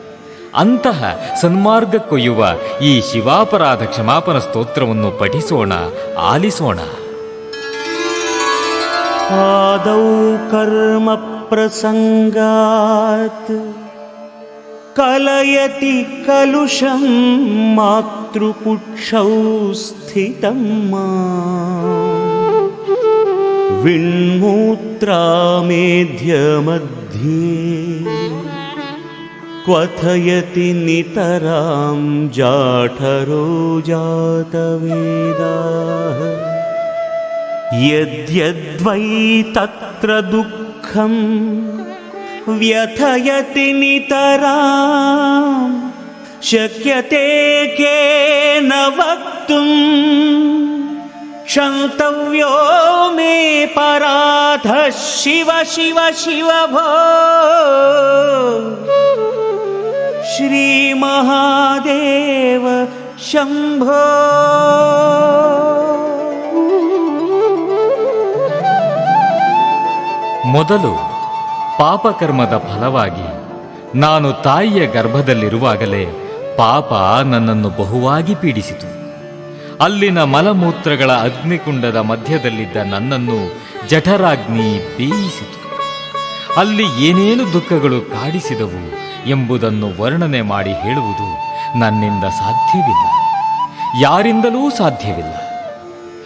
ಅಂತಹ ಸನ್ಮಾರ್ಗಕ್ಕೊಯ್ಯುವ ಈ ಶಿವಾಪರಾಧ ಕ್ಷಮಾಪನ ಸ್ತೋತ್ರವನ್ನು ಪಠಿಸೋಣ, ಆಲಿಸೋಣ. ಆದೌ ಕರ್ಮ ಪ್ರಸಂಗಾತ್ ಕಲಯತಿ ಕಲುಷಂ ಮಾತೃಕುಕ್ಷೌ ಸ್ಥಿತಂ ವಿಣ್ಮೂತ್ರಾಮೇಧ್ಯ ಮಧ್ಯೆ ಕ್ವಥಯತಿ ನಿತರಾಂ ಜಾಠರೋ ಜಾತವೇದಾಃ ಯದ್ಯದ್ವೈ ತತ್ರ ದುಃಖಂ ವ್ಯಥಯತಿ ನಿತರಾಂ ಶಕ್ಯತೆ ಕೇನ ವಕ್ತುಂ क्षन्तव्यो मे पराध शिव शिव शिव भो श्री महादेव शंभो. ಮೊದಲು ಪಾಪಕರ್ಮದ ಫಲವಾಗಿ ನಾನು ತಾಯಿಯ ಗರ್ಭದಲ್ಲಿರುವಾಗಲೇ ಪಾಪ ನನ್ನನ್ನು ಬಹುವಾಗಿ ಪೀಡಿಸಿತು. ಅಲ್ಲಿನ ಮಲಮೂತ್ರಗಳ ಅಗ್ನಿಕುಂಡದ ಮಧ್ಯದಲ್ಲಿದ್ದ ನನ್ನನ್ನು ಜಠರಾಗ್ನಿ ಬೇಯಿಸಿತು. ಅಲ್ಲಿ ಏನೇನು ದುಃಖಗಳು ಕಾಡಿಸಿದವು ಎಂಬುದನ್ನು ವರ್ಣನೆ ಮಾಡಿ ಹೇಳುವುದು ನನ್ನಿಂದ ಸಾಧ್ಯವಿಲ್ಲ, ಯಾರಿಂದಲೂ ಸಾಧ್ಯವಿಲ್ಲ.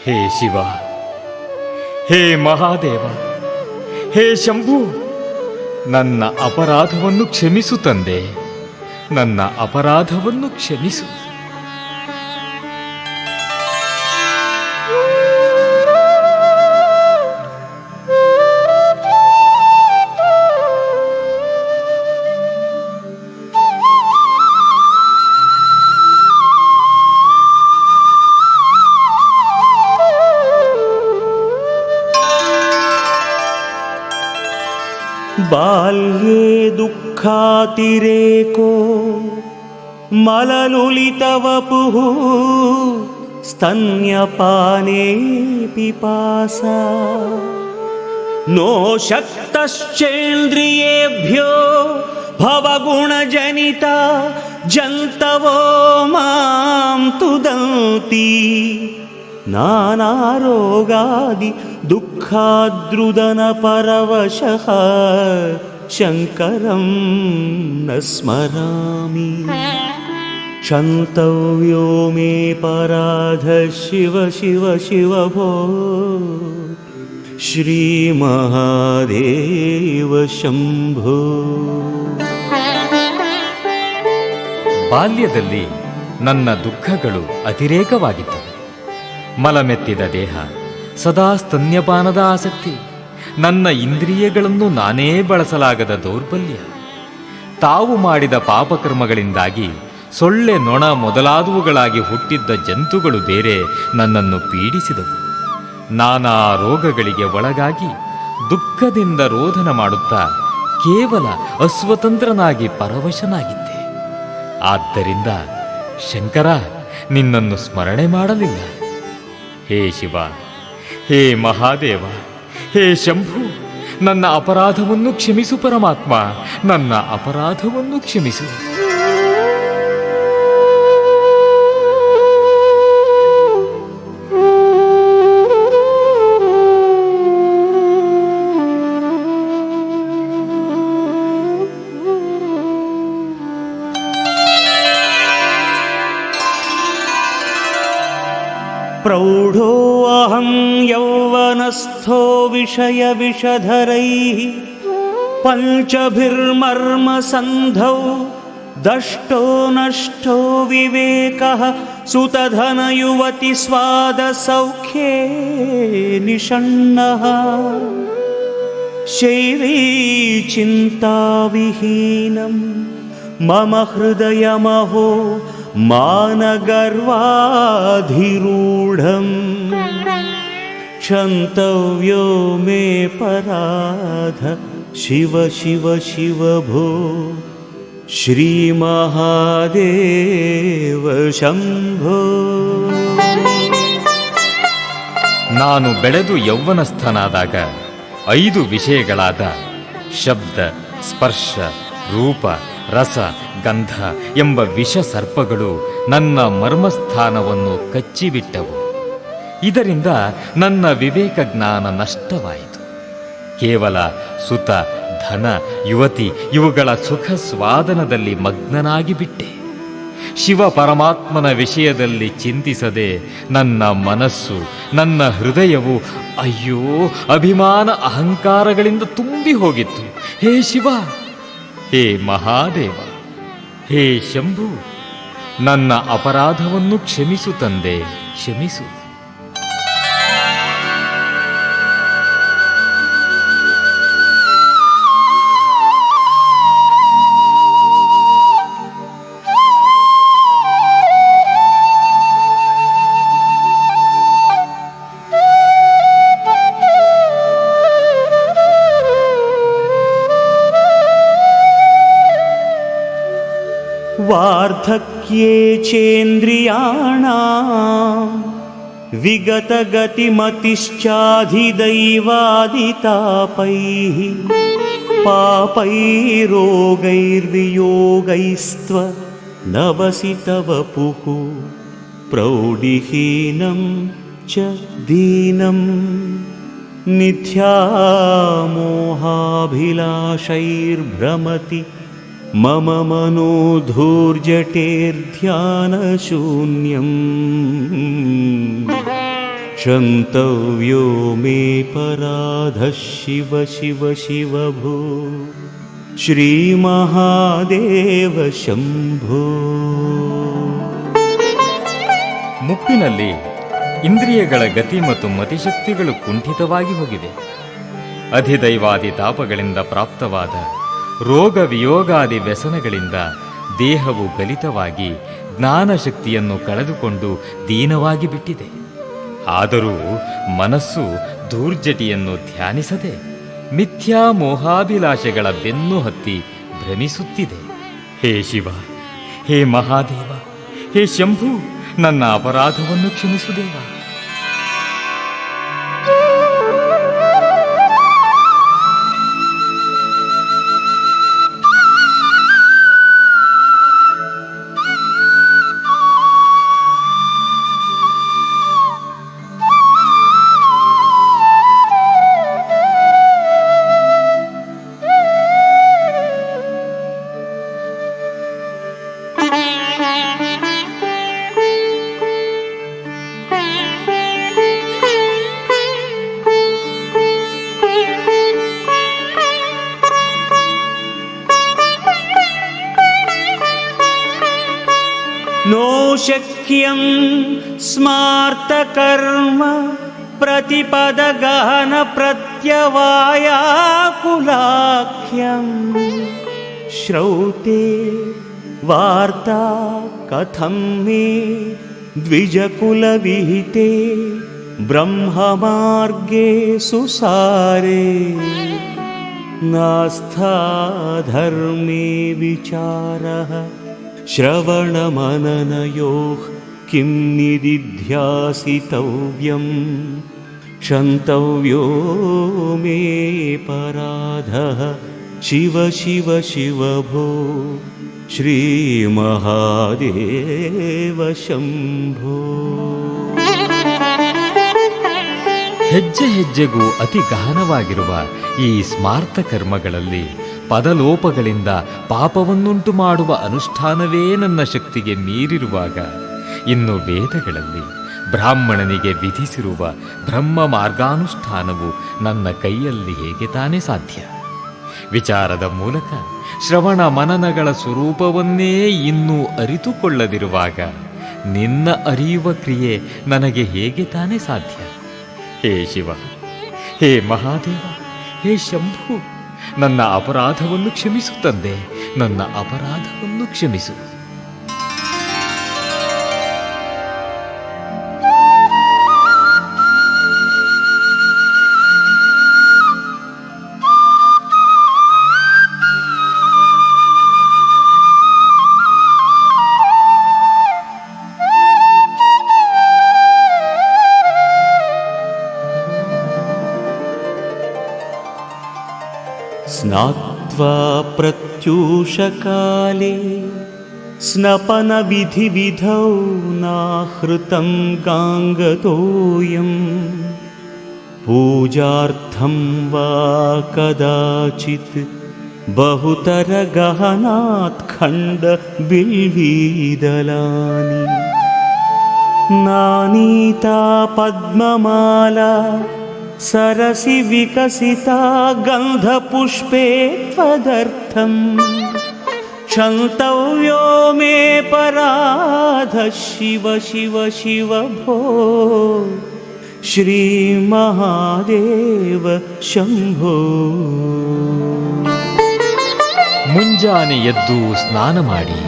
ಹೇ ಶಿವ, ಹೇ ಮಹಾದೇವ, ಹೇ ಶಂಭು, ನನ್ನ ಅಪರಾಧವನ್ನು ಕ್ಷಮಿಸು ತಂದೆ, ನನ್ನ ಅಪರಾಧವನ್ನು ಕ್ಷಮಿಸು. ಬಾಲ್ಯೇ ದುಃಖಾತಿರೇಕೋ ಮಲಲುಲಿತವಪುಃ ಸ್ತನ್ಯಪಾನೇ ಪಿಪಾಸಾ ನೋ ಶಕ್ತಶ್ಚೇಂದ್ರಿಯೇಭ್ಯೋ ಭವಗುಣಜನಿತ ಜಂತವೋ ಮಾಂ ತುದಂತಿ ನಾನಾರೋಗಾದಿ ದುಃಖಾದ್ರುದನ ಪರವಶಃ ಶಂಕರಂ ನ ಸ್ಮರಾಮಿ ಕ್ಷಂತವ್ಯೋ ಮೇ ಪರಾಧ ಶಿವ ಶಿವ ಶಿವ ಭೋ ಶ್ರೀ ಮಹಾದೇವ ಶಂಭೋ. ಬಾಲ್ಯದಲ್ಲಿ ನನ್ನ ದುಃಖಗಳು ಅತಿರೇಕವಾಗಿದ್ದವು. ಮಲಮೆತ್ತಿದ ದೇಹ, ಸದಾ ಸ್ತನ್ಯಪಾನದ ಆಸಕ್ತಿ, ನನ್ನ ಇಂದ್ರಿಯಗಳನ್ನು ನಾನೇ ಬಳಸಲಾಗದ ದೌರ್ಬಲ್ಯ, ತಾವು ಮಾಡಿದ ಪಾಪಕರ್ಮಗಳಿಂದಾಗಿ ಸೊಳ್ಳೆ, ನೊಣ ಮೊದಲಾದವುಗಳಾಗಿ ಹುಟ್ಟಿದ್ದ ಜಂತುಗಳು ಬೇರೆ ನನ್ನನ್ನು ಪೀಡಿಸಿದವು. ನಾನಾ ರೋಗಗಳಿಗೆ ಒಳಗಾಗಿ ದುಃಖದಿಂದ ರೋಧನ ಮಾಡುತ್ತಾ ಕೇವಲ ಅಸ್ವತಂತ್ರನಾಗಿ ಪರವಶನಾಗಿದ್ದೆ. ಆದ್ದರಿಂದ ಶಂಕರ, ನಿನ್ನನ್ನು ಸ್ಮರಣೆ ಮಾಡಲಿಲ್ಲ. ಹೇ ಶಿವ, ಹೇ ಮಹಾದೇವ, ಹೇ ಶಂಭು, ನನ್ನ ಅಪರಾಧವನ್ನು ಕ್ಷಮಿಸು ಪರಮಾತ್ಮ, ನನ್ನ ಅಪರಾಧವನ್ನು ಕ್ಷಮಿಸು. ಪ್ರೌಢೋ ಅಹಂ ಯೌವನಸ್ಥೋ ವಿಷಯ ವಿಷಧರೈಃ ಪಂಚಭಿರ್ಮರ್ಮ ಸಂಧೌ ದಷ್ಟೋ ನಷ್ಟೋ ವಿವೇಕಃ ಸುತಧನ ಯುವತಿ ಸ್ವಾದ ಸೌಖ್ಯೇ ನಿಷಣ್ಣಃ ಶೈವೀ ಚಿಂತಾವಿಹೀನಂ ಮಮ ಹೃದಯಮಹೋ ಮಾನಗರ್ವಾಧಿರೂಢಂ ಕ್ಷಂತವ್ಯೋ ಮೇ ಪರಾಧ ಶಿವ ಶಿವ ಶಿವ ಭೋ ಶ್ರೀ ಮಹಾದೇವ ಶಂಭೋ. ನಾನು ಬೆಳೆದು ಯೌವನಸ್ಥನಾದಾಗ 5 ವಿಷಯಗಳಾದ ಶಬ್ದ, ಸ್ಪರ್ಶ, ರೂಪ, ರಸ, ಗಂಧ ಎಂಬ ವಿಷ ಸರ್ಪಗಳು ನನ್ನ ಮರ್ಮಸ್ಥಾನವನ್ನು ಕಚ್ಚಿಬಿಟ್ಟವು. ಇದರಿಂದ ನನ್ನ ವಿವೇಕ ಜ್ಞಾನ ನಷ್ಟವಾಯಿತು. ಕೇವಲ ಸುತ, ಧನ, ಯುವತಿ ಇವುಗಳ ಸುಖ ಸ್ವಾದನದಲ್ಲಿ ಮಗ್ನನಾಗಿ ಬಿಟ್ಟೆ. ಶಿವ ಪರಮಾತ್ಮನ ವಿಷಯದಲ್ಲಿ ಚಿಂತಿಸದೆ ನನ್ನ ಮನಸ್ಸು, ನನ್ನ ಹೃದಯವು ಅಯ್ಯೋ ಅಭಿಮಾನ ಅಹಂಕಾರಗಳಿಂದ ತುಂಬಿ ಹೋಗಿತ್ತು. ಹೇ ಶಿವ, ಹೇ ಮಹಾದೇವ, ಹೇ ಶಂಭು, ನನ್ನ ಅಪರಾಧವನ್ನು ಕ್ಷಮಿಸು ತಂದೆ, ಕ್ಷಮಿಸು. ವಾರ್ಧಕ್ಯೇ ಚೇಂದ್ರಿಯಾಣಾಂ ವಿಗತಗತಿಮತಿಶ್ಚಾಧಿದೈವಾದಿತಾಪೈಃ ಪಾಪೈರೋಗೈರ್ವಿಯೋಗೈಸ್ತ್ವ ನವಸಿ ತವ ಪುಃ ಪ್ರೌಢಿಹೀನಂ ಚ ದೀನಂ ಮಿಥ್ಯಾಮೋಹಾಭಿಲಾಷೈರ್ಭ್ರಮತಿ ಮಮ ಮನೋ ಧೂರ್ಜಟೇರ್ಧ್ಯಾನಶೂನ್ಯಂ क्षन्तव्यो मे पराधः शिव शिव शिव भो ಶ್ರೀಮಹಾದೇವ ಶಂಭೋ. ಮುಪ್ಪಿನಲ್ಲಿ ಇಂದ್ರಿಯಗಳ ಗತಿ ಮತ್ತು ಮತಿಶಕ್ತಿಗಳು ಕುಂಠಿತವಾಗಿ ಹೋಗಿವೆ. ಅಧಿದೈವಾದಿ ತಾಪಗಳಿಂದ ಪ್ರಾಪ್ತವಾದ ರೋಗ ವಿಯೋಗಾದಿ ವ್ಯಸನಗಳಿಂದ ದೇಹವು ಗಲಿತವಾಗಿ ಜ್ಞಾನಶಕ್ತಿಯನ್ನು ಕಳೆದುಕೊಂಡು ದೀನವಾಗಿ ಬಿಟ್ಟಿದೆ. ಆದರೂ ಮನಸ್ಸು ಧೂರ್ಜಟಿಯನ್ನು ಧ್ಯಾನಿಸದೆ ಮಿಥ್ಯಾ ಮೋಹಾಭಿಲಾಷೆಗಳ ಬೆನ್ನು ಹತ್ತಿ ಭ್ರಮಿಸುತ್ತಿದೆ. ಹೇ ಶಿವ, ಹೇ ಮಹಾದೇವ, ಹೇ ಶಂಭು, ನನ್ನ ಅಪರಾಧವನ್ನು ಕ್ಷಮಿಸು ದೇವ. नो शक्यं स्मार्तकर्म प्रतिपदगहन प्रत्यवायाकुलाख्यं श्रौते वार्ता कथं मे द्विजकुलविहिते ब्रह्ममार्गे सुसारे नास्था धर्मे विचारः श्रवणमननयोः किं निदिध्यासितव्यं क्षन्तव्यो मे पराधः शिव शिव शिव भो ಶ್ರೀಮಹಾದೇವ ಶಂಭೋ. ಹೆಜ್ಜೆ ಹೆಜ್ಜೆಗೂ ಅತಿ ಗಹನವಾಗಿರುವ ಈ ಸ್ಮಾರ್ತ ಕರ್ಮಗಳಲ್ಲಿ ಪದಲೋಪಗಳಿಂದ ಪಾಪವನ್ನುಂಟು ಮಾಡುವ ಅನುಷ್ಠಾನವೇ ನನ್ನ ಶಕ್ತಿಗೆ ಮೀರಿರುವಾಗ ಇನ್ನು ವೇದಗಳಲ್ಲಿ ಬ್ರಾಹ್ಮಣನಿಗೆ ವಿಧಿಸಿರುವ ಬ್ರಹ್ಮ ಮಾರ್ಗಾನುಷ್ಠಾನವು ನನ್ನ ಕೈಯಲ್ಲಿ ಹೇಗೆ ತಾನೇ ಸಾಧ್ಯ? ವಿಚಾರದ ಮೂಲಕ ಶ್ರವಣ ಮನನಗಳ ಸ್ವರೂಪವನ್ನೇ ಇನ್ನೂ ಅರಿತುಕೊಳ್ಳದಿರುವಾಗ ನಿನ್ನ ಅರಿಯುವ ಕ್ರಿಯೆ ನನಗೆ ಹೇಗೆ ತಾನೇ ಸಾಧ್ಯ? ಹೇ ಶಿವ, ಹೇ ಮಹಾದೇವ, ಹೇ ಶಂಭು, ನನ್ನ ಅಪರಾಧವನ್ನು ಕ್ಷಮಿಸು ತಂದೆ, ನನ್ನ ಅಪರಾಧವನ್ನು ಕ್ಷಮಿಸು. ಸ್ನಾತ್ವಾ ಪ್ರತ್ಯೂಷಕಾಲೇ ಸ್ನಪನ ವಿಧಿವಿಧೌ ನಾಹೃತಂ ಗಾಂಗತೋಯಂ ಪೂಜಾರ್ಥಂ ವಾ ಕದಾಚಿತ್ ಬಹುತರ ಗಹನಾತ್ ಖಂಡ ಬಿಲ್ವೀದಲಾನಿ ನಾನೀತಾ ಪದ್ಮಮಾಲಾ ಸರಸಿ ವಿಕಸಿತಾ ಗಂಧಪುಷ್ಪೇ ತ್ವದರ್ಥಂ क्षन्तव्यो मे पराधः शिव शिव शिव भो ಶ್ರೀಮಹಾದೇವ ಶಂಭೋ. ಮುಂಜಾನೆ ಎದ್ದು ಸ್ನಾನ ಮಾಡಿ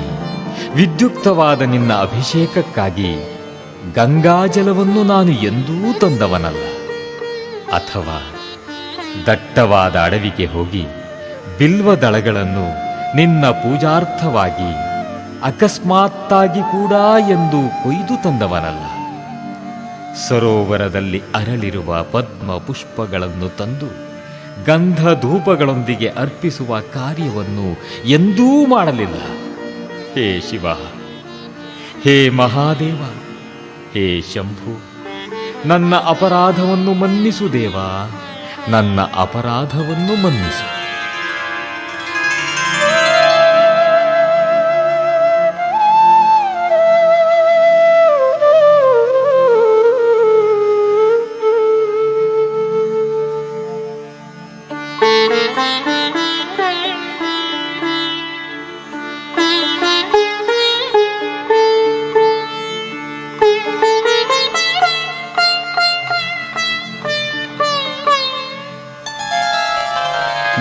ವಿದ್ಯುಕ್ತವಾದ ನಿನ್ನ ಅಭಿಷೇಕಕ್ಕಾಗಿ ಗಂಗಾಜಲವನ್ನು ನಾನು ಎಂದೂ ತಂದವನಲ್ಲ. ಅಥವಾ ದಟ್ಟವಾದ ಅಡವಿಗೆ ಹೋಗಿ ಬಿಲ್ವದಳಗಳನ್ನು ನಿನ್ನ ಪೂಜಾರ್ಥವಾಗಿ ಅಕಸ್ಮಾತ್ತಾಗಿ ಕೂಡ ಎಂದು ಕೊಯ್ದು ತಂದವನಲ್ಲ. ಸರೋವರದಲ್ಲಿ ಅರಳಿರುವ ಪದ್ಮ ಪುಷ್ಪಗಳನ್ನು ತಂದು ಗಂಧ ಧೂಪಗಳೊಂದಿಗೆ ಅರ್ಪಿಸುವ ಕಾರ್ಯವನ್ನು ಎಂದೂ ಮಾಡಲಿಲ್ಲ. ಹೇ ಶಿವ, ಹೇ ಮಹಾದೇವ, ಹೇ ಶಂಭು, ನನ್ನ ಅಪರಾಧವನ್ನು ಮನ್ನಿಸು ದೇವ, ನನ್ನ ಅಪರಾಧವನ್ನು ಮನ್ನಿಸು.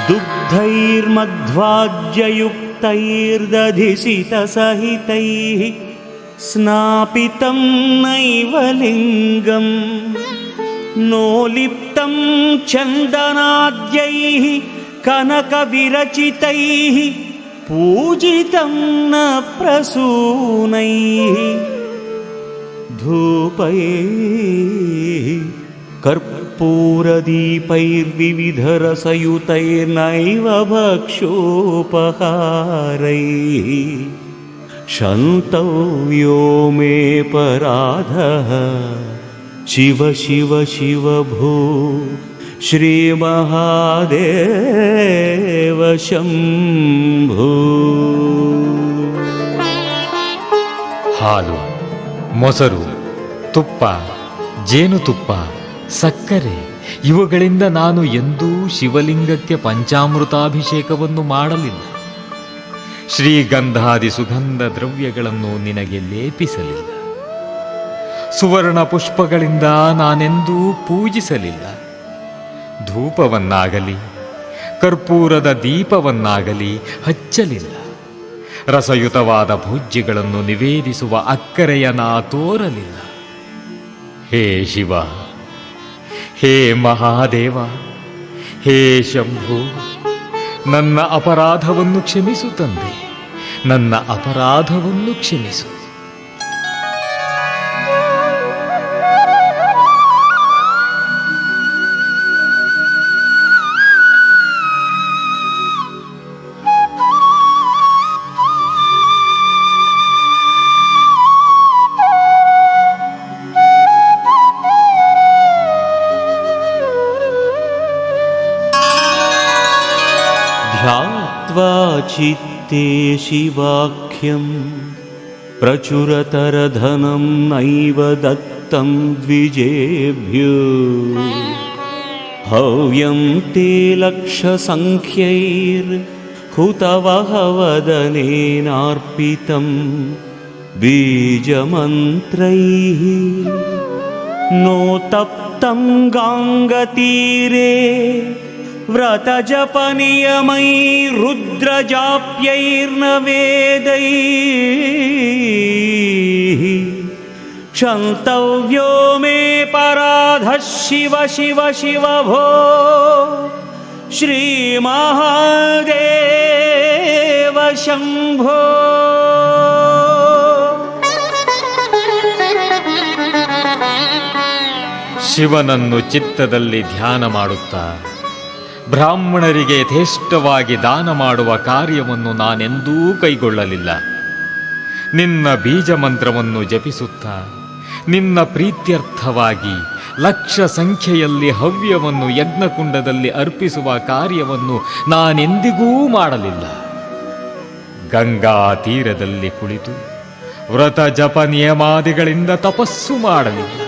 दुग्धैर्मध्वाज्ययुक्तैर्दधिसितसहितैः स्नापितं नैव लिङ्गं नोलिप्तं चन्दनाद्यैः कनकविरचितैः पूजितं न प्रसूनैः धूपैः कर्पूरदीपैर्विविधरसयुतैर्नैव भक्षोपहारैः क्षन्तव्यो मे पराधः शिव शिव शिव भो श्रीमहादेव शम्भो. ಹಾಲು, ಮೊಸರು, ತುಪ್ಪ, ಜೇನುತುಪ್ಪ, ಸಕ್ಕರೆ ಇವುಗಳಿಂದ ನಾನು ಎಂದೂ ಶಿವಲಿಂಗಕ್ಕೆ ಪಂಚಾಮೃತಾಭಿಷೇಕವನ್ನು ಮಾಡಲಿಲ್ಲ. ಶ್ರೀಗಂಧಾದಿ ಸುಗಂಧ ದ್ರವ್ಯಗಳನ್ನು ನಿನಗೆ ಲೇಪಿಸಲಿಲ್ಲ. ಸುವರ್ಣ ಪುಷ್ಪಗಳಿಂದ ನಾನೆಂದೂ ಪೂಜಿಸಲಿಲ್ಲ. ಧೂಪವನ್ನಾಗಲಿ ಕರ್ಪೂರದ ದೀಪವನ್ನಾಗಲಿ ಹಚ್ಚಲಿಲ್ಲ. ರಸಯುತವಾದ ಭೋಜ್ಯಗಳನ್ನು ನಿವೇದಿಸುವ ಅಕ್ಕರೆಯ ನಾ ತೋರಲಿಲ್ಲ. ಹೇ ಶಿವ, ಹೇ ಮಹಾದೇವ, ಹೇ ಶಂಭು, ನನ್ನ ಅಪರಾಧವನ್ನು ಕ್ಷಮಿಸು ತಂದೆ, ನನ್ನ ಅಪರಾಧವನ್ನು ಕ್ಷಮಿಸು. ध्यात्वा चित्ते शिवाख्यं प्रचुरतरधनं नैव दत्तं द्विजेभ्यो हव्यं ते लक्षसङ्ख्यैर्हुतवहवदनेनार्पितं बीजमन्त्रैः नोतप्तं गाङ्गतीरे व्रतजपनियमैरुद्रजाप्यैर्न वेदैः क्षन्तव्यो मे पराधः शिव शिव शिव भो श्रीमहादेव शम्भो. ಶಿವನನ್ನು ಚಿತ್ತದಲ್ಲಿ ಧ್ಯಾನ ಮಾಡುತ್ತಾ ಬ್ರಾಹ್ಮಣರಿಗೆ ಯಥೇಷ್ಟವಾಗಿ ದಾನ ಮಾಡುವ ಕಾರ್ಯವನ್ನು ನಾನೆಂದೂ ಕೈಗೊಳ್ಳಲಿಲ್ಲ. ನಿನ್ನ ಬೀಜ ಮಂತ್ರವನ್ನು ಜಪಿಸುತ್ತಾ ನಿನ್ನ ಪ್ರೀತ್ಯರ್ಥವಾಗಿ ಲಕ್ಷ ಸಂಖ್ಯೆಯಲ್ಲಿ ಹವ್ಯವನ್ನು ಯಜ್ಞಕುಂಡದಲ್ಲಿ ಅರ್ಪಿಸುವ ಕಾರ್ಯವನ್ನು ನಾನೆಂದಿಗೂ ಮಾಡಲಿಲ್ಲ. ಗಂಗಾ ತೀರದಲ್ಲಿ ಕುಳಿತು ವ್ರತ ಜಪ ನಿಯಮಾದಿಗಳಿಂದ ತಪಸ್ಸು ಮಾಡಲಿಲ್ಲ.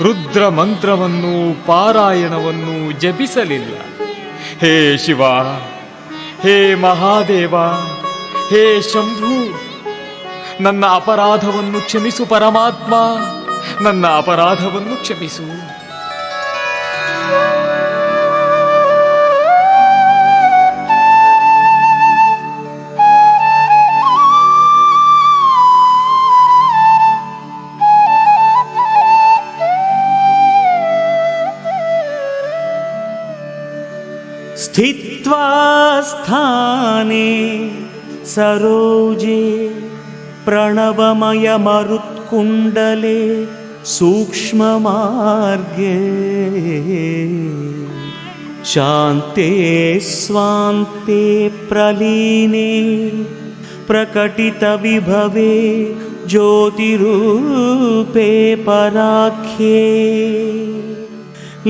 ರುದ್ರ ಮಂತ್ರವನ್ನು ಪಾರಾಯಣವನ್ನು ಜಪಿಸಲಿಲ್ಲ. ಹೇ ಶಿವ, ಹೇ ಮಹಾದೇವ, ಹೇ ಶಂಭು, ನನ್ನ ಅಪರಾಧವನ್ನು ಕ್ಷಮಿಸು ಪರಮಾತ್ಮ, ನನ್ನ ಅಪರಾಧವನ್ನು ಕ್ಷಮಿಸು. स्थित्वा स्थाने सरोजे प्रणवमयमरुत्कुण्डले सूक्ष्ममार्गे शान्ते स्वान्ते प्रलीने प्रकटितविभवे ज्योतिरूपे पराख्ये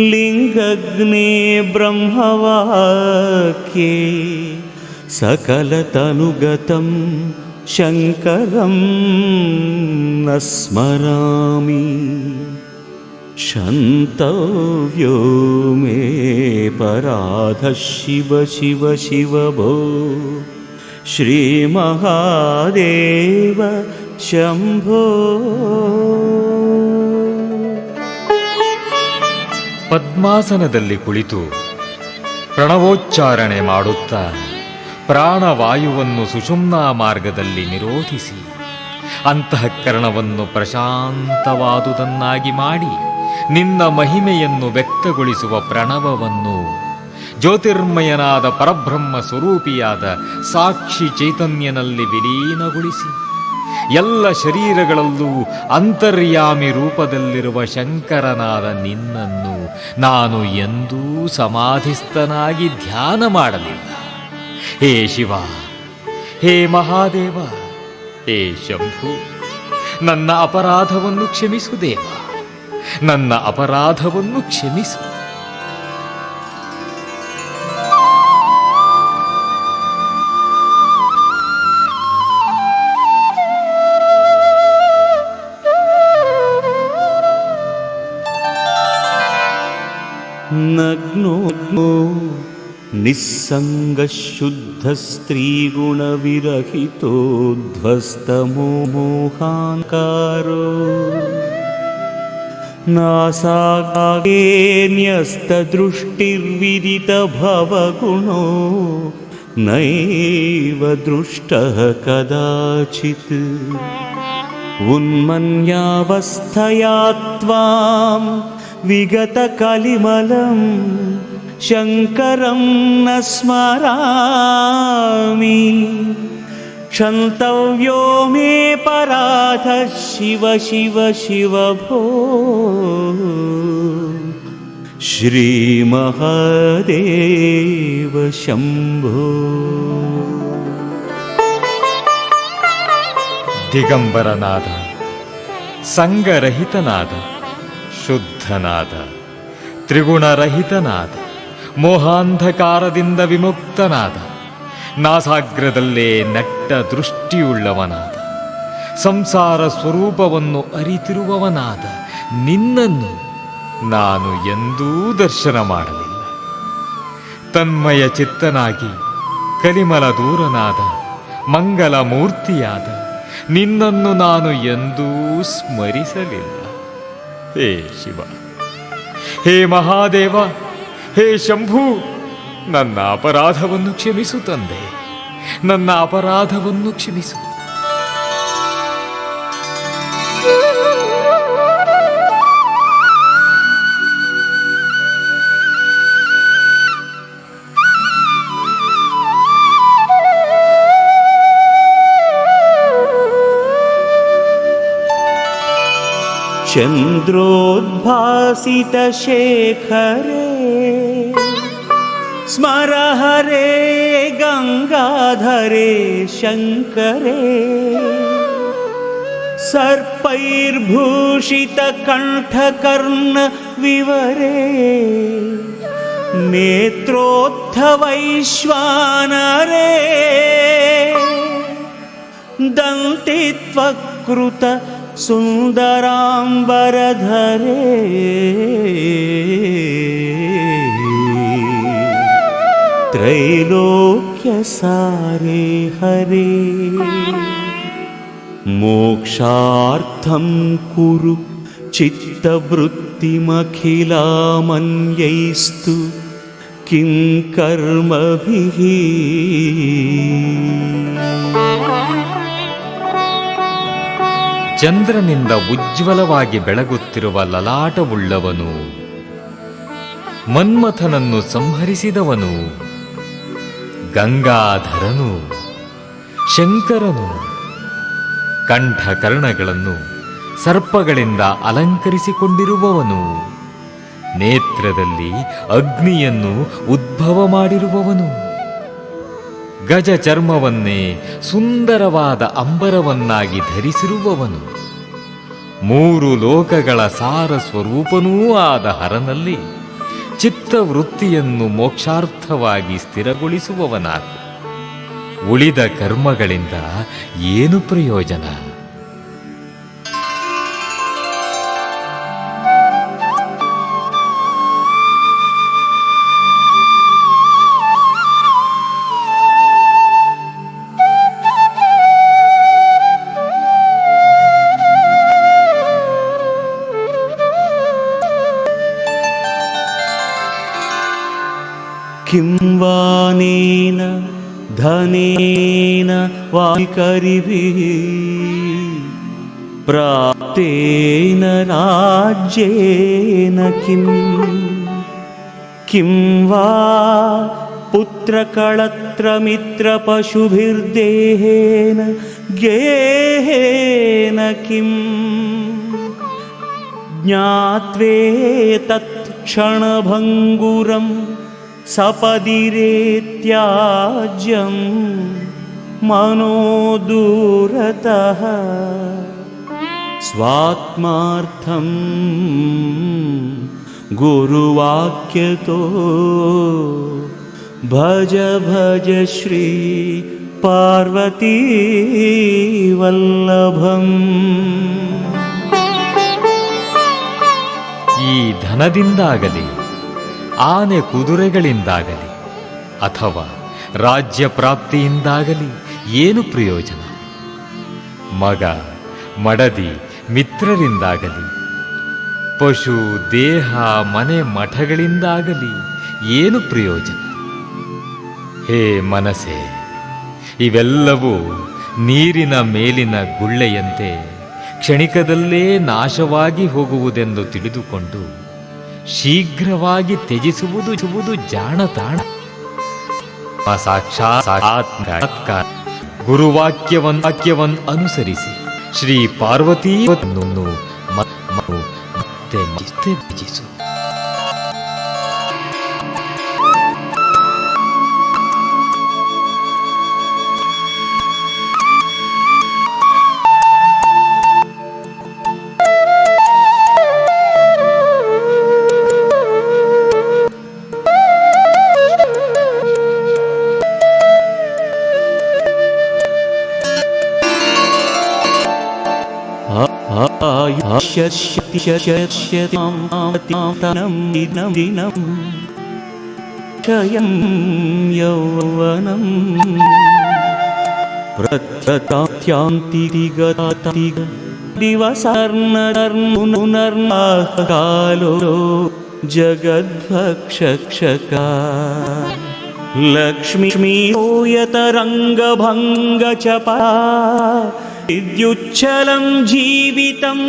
लिङ्गग्ने ब्रह्मवाक्ये सकलतनुगतं शङ्करं न स्मरामि क्षन्तव्यो मे पराधः शिव शिव शिव भो श्रीमहादेव शम्भो। ಪದ್ಮಾಸನದಲ್ಲಿ ಕುಳಿತು ಪ್ರಣವೋಚ್ಚಾರಣೆ ಮಾಡುತ್ತಾ ಪ್ರಾಣವಾಯುವನ್ನು ಸುಷುಮ್ನಾ ಮಾರ್ಗದಲ್ಲಿ ನಿರೋಧಿಸಿ ಅಂತಃಕರಣವನ್ನು ಪ್ರಶಾಂತವಾದುದನ್ನಾಗಿ ಮಾಡಿ ನಿನ್ನ ಮಹಿಮೆಯನ್ನು ವ್ಯಕ್ತಗೊಳಿಸುವ ಪ್ರಣವವನ್ನು ಜ್ಯೋತಿರ್ಮಯನಾದ ಪರಬ್ರಹ್ಮ ಸ್ವರೂಪಿಯಾದ ಸಾಕ್ಷಿ ಚೈತನ್ಯನಲ್ಲಿ ವಿಲೀನಗೊಳಿಸಿ ಎಲ್ಲ ಶರೀರಗಳಲ್ಲೂ ಅಂತರ್ಯಾಮಿ ರೂಪದಲ್ಲಿರುವ ಶಂಕರನಾದ ನಿನ್ನನ್ನು ನಾನು ಎಂದೂ ಸಮಾಧಿಸ್ಥನಾಗಿ ಧ್ಯಾನ ಮಾಡಲಿಲ್ಲ. ಹೇ ಶಿವ, ಹೇ ಮಹಾದೇವ, ಹೇ ಶಂಭು, ನನ್ನ ಅಪರಾಧವನ್ನು ಕ್ಷಮಿಸು ದೇವ, ನನ್ನ ಅಪರಾಧವನ್ನು ಕ್ಷಮಿಸು. नग्नो निस्सङ्गशुद्धस्त्रीगुणविरहितोध्वस्तमोहाङ्कारो नासागे न्यस्तदृष्टिर्विदितभवगुणो नैव दृष्टः कदाचित् उन्मन्यावस्थया त्वां विगतकलिमलं शङ्करं न स्मरामि क्षन्तव्यो मे पराधः शिव शिव शिव भो श्रीमहादेव शम्भो। ದಿಗಂಬರನಾದ, ಸಂಗರಹಿತನಾದ, ಶುದ್ಧನಾದ, ತ್ರಿಗುಣರಹಿತನಾದ, ಮೋಹಾಂಧಕಾರದಿಂದ ವಿಮುಕ್ತನಾದ, ನಾಸಾಗ್ರದಲ್ಲೇ ನಟ್ಟ ದೃಷ್ಟಿಯುಳ್ಳವನಾದ, ಸಂಸಾರ ಸ್ವರೂಪವನ್ನು ಅರಿತಿರುವವನಾದ ನಿನ್ನನ್ನು ನಾನು ಎಂದೂ ದರ್ಶನ ಮಾಡಲಿಲ್ಲ. ತನ್ಮಯ ಚಿತ್ತನಾಗಿ ಕಲಿಮಲ ದೂರನಾದ ಮಂಗಲ ಮೂರ್ತಿಯಾದ ನಿನ್ನನ್ನು ನಾನು ಎಂದೂ ಸ್ಮರಿಸಲಿಲ್ಲ. ಹೇ ಶಿವ, ಹೇ ಮಹಾದೇವ, ಹೇ ಶಂಭು, ನನ್ನ ಅಪರಾಧವನ್ನು ಕ್ಷಮಿಸು ತಂದೆ, ನನ್ನ ಅಪರಾಧವನ್ನು ಕ್ಷಮಿಸು. चन्द्रोद्भासितशेखरे स्मर हरे गङ्गाधरे शङ्करे सर्पैर्भूषितकण्ठकर्णविवरे नेत्रोत्थवैश्वानरे दन्तित्वकृत सुन्दराम्बरधरे त्रैलोक्यसारे हरे मोक्षार्थं कुरु चित्तवृत्तिमखिलामन्यैस्तु किं कर्मभिः। ಚಂದ್ರನಿಂದ ಉಜ್ವಲವಾಗಿ ಬೆಳಗುತ್ತಿರುವ ಲಲಾಟವುಳ್ಳವನು, ಮನ್ಮಥನನ್ನು ಸಂಹರಿಸಿದವನು, ಗಂಗಾಧರನು, ಶಂಕರನು, ಕಂಠಕರ್ಣಗಳನ್ನು ಸರ್ಪಗಳಿಂದ ಅಲಂಕರಿಸಿಕೊಂಡಿರುವವನು, ನೇತ್ರದಲ್ಲಿ ಅಗ್ನಿಯನ್ನು ಉದ್ಭವ ಮಾಡಿರುವವನು, ಗಜ ಚರ್ಮವನ್ನೇ ಸುಂದರವಾದ ಅಂಬರವನ್ನಾಗಿ ಧರಿಸಿರುವವನು, ಮೂರು ಲೋಕಗಳ ಸಾರ ಸ್ವರೂಪನೂ ಆದ ಹರನಲ್ಲಿ ಚಿತ್ತವೃತ್ತಿಯನ್ನು ಮೋಕ್ಷಾರ್ಥವಾಗಿ ಸ್ಥಿರಗೊಳಿಸುವವನಾದ. ಉಳಿದ ಕರ್ಮಗಳಿಂದ ಏನು ಪ್ರಯೋಜನ? किं वानेन धनेन वाकरिभिः प्राप्तेन राज्येन किं वा पुत्रकळत्रमित्रपशुभिर्देहेन गेहेन किं ज्ञात्वेतत् क्षणभङ्गुरम् सपदिरेत्याज्यं मनो दूरतः स्वात्मार्थं गुरुवाक्यतो भज भज श्री पार्वती वल्लभम्. ಈ ಧನದಿಂದಾಗಲಿ ಆನೆ ಕುದುರೆಗಳಿಂದಾಗಲಿ ಅಥವಾ ರಾಜ್ಯ ಪ್ರಾಪ್ತಿಯಿಂದಾಗಲಿ ಏನು ಪ್ರಯೋಜನ? ಮಗ ಮಡದಿ ಮಿತ್ರರಿಂದಾಗಲಿ ಪಶು ದೇಹ ಮನೆ ಮಠಗಳಿಂದಾಗಲಿ ಏನು ಪ್ರಯೋಜನ? ಹೇ ಮನಸ್ಸೇ, ಇವೆಲ್ಲವೂ ನೀರಿನ ಮೇಲಿನ ಗುಳ್ಳೆಯಂತೆ ಕ್ಷಣಿಕದಲ್ಲೇ ನಾಶವಾಗಿ ಹೋಗುವುದೆಂದು ತಿಳಿದುಕೊಂಡು ಶೀಘ್ರವಾಗಿ ತ್ಯಜಿಸುವುದು ಜಾಣತಾಣ. ಸಾಕ್ಷಾತ್ಕಾರ ಗುರುವಾಕ್ಯವನ್ ಅನುಸರಿಸಿ ಶ್ರೀ ಪಾರ್ವತಿಯನ್ನು ಮತ್ತೆ ತ್ಯಜಿಸು. क्षयं यौवनं प्रत्यतान्तिगतातिग दिवसर्नर्मुनर्माकालो जगद्भक्षका लक्ष्मीयतरङ्गभङ्गचपा विद्युच्छलं जीवितं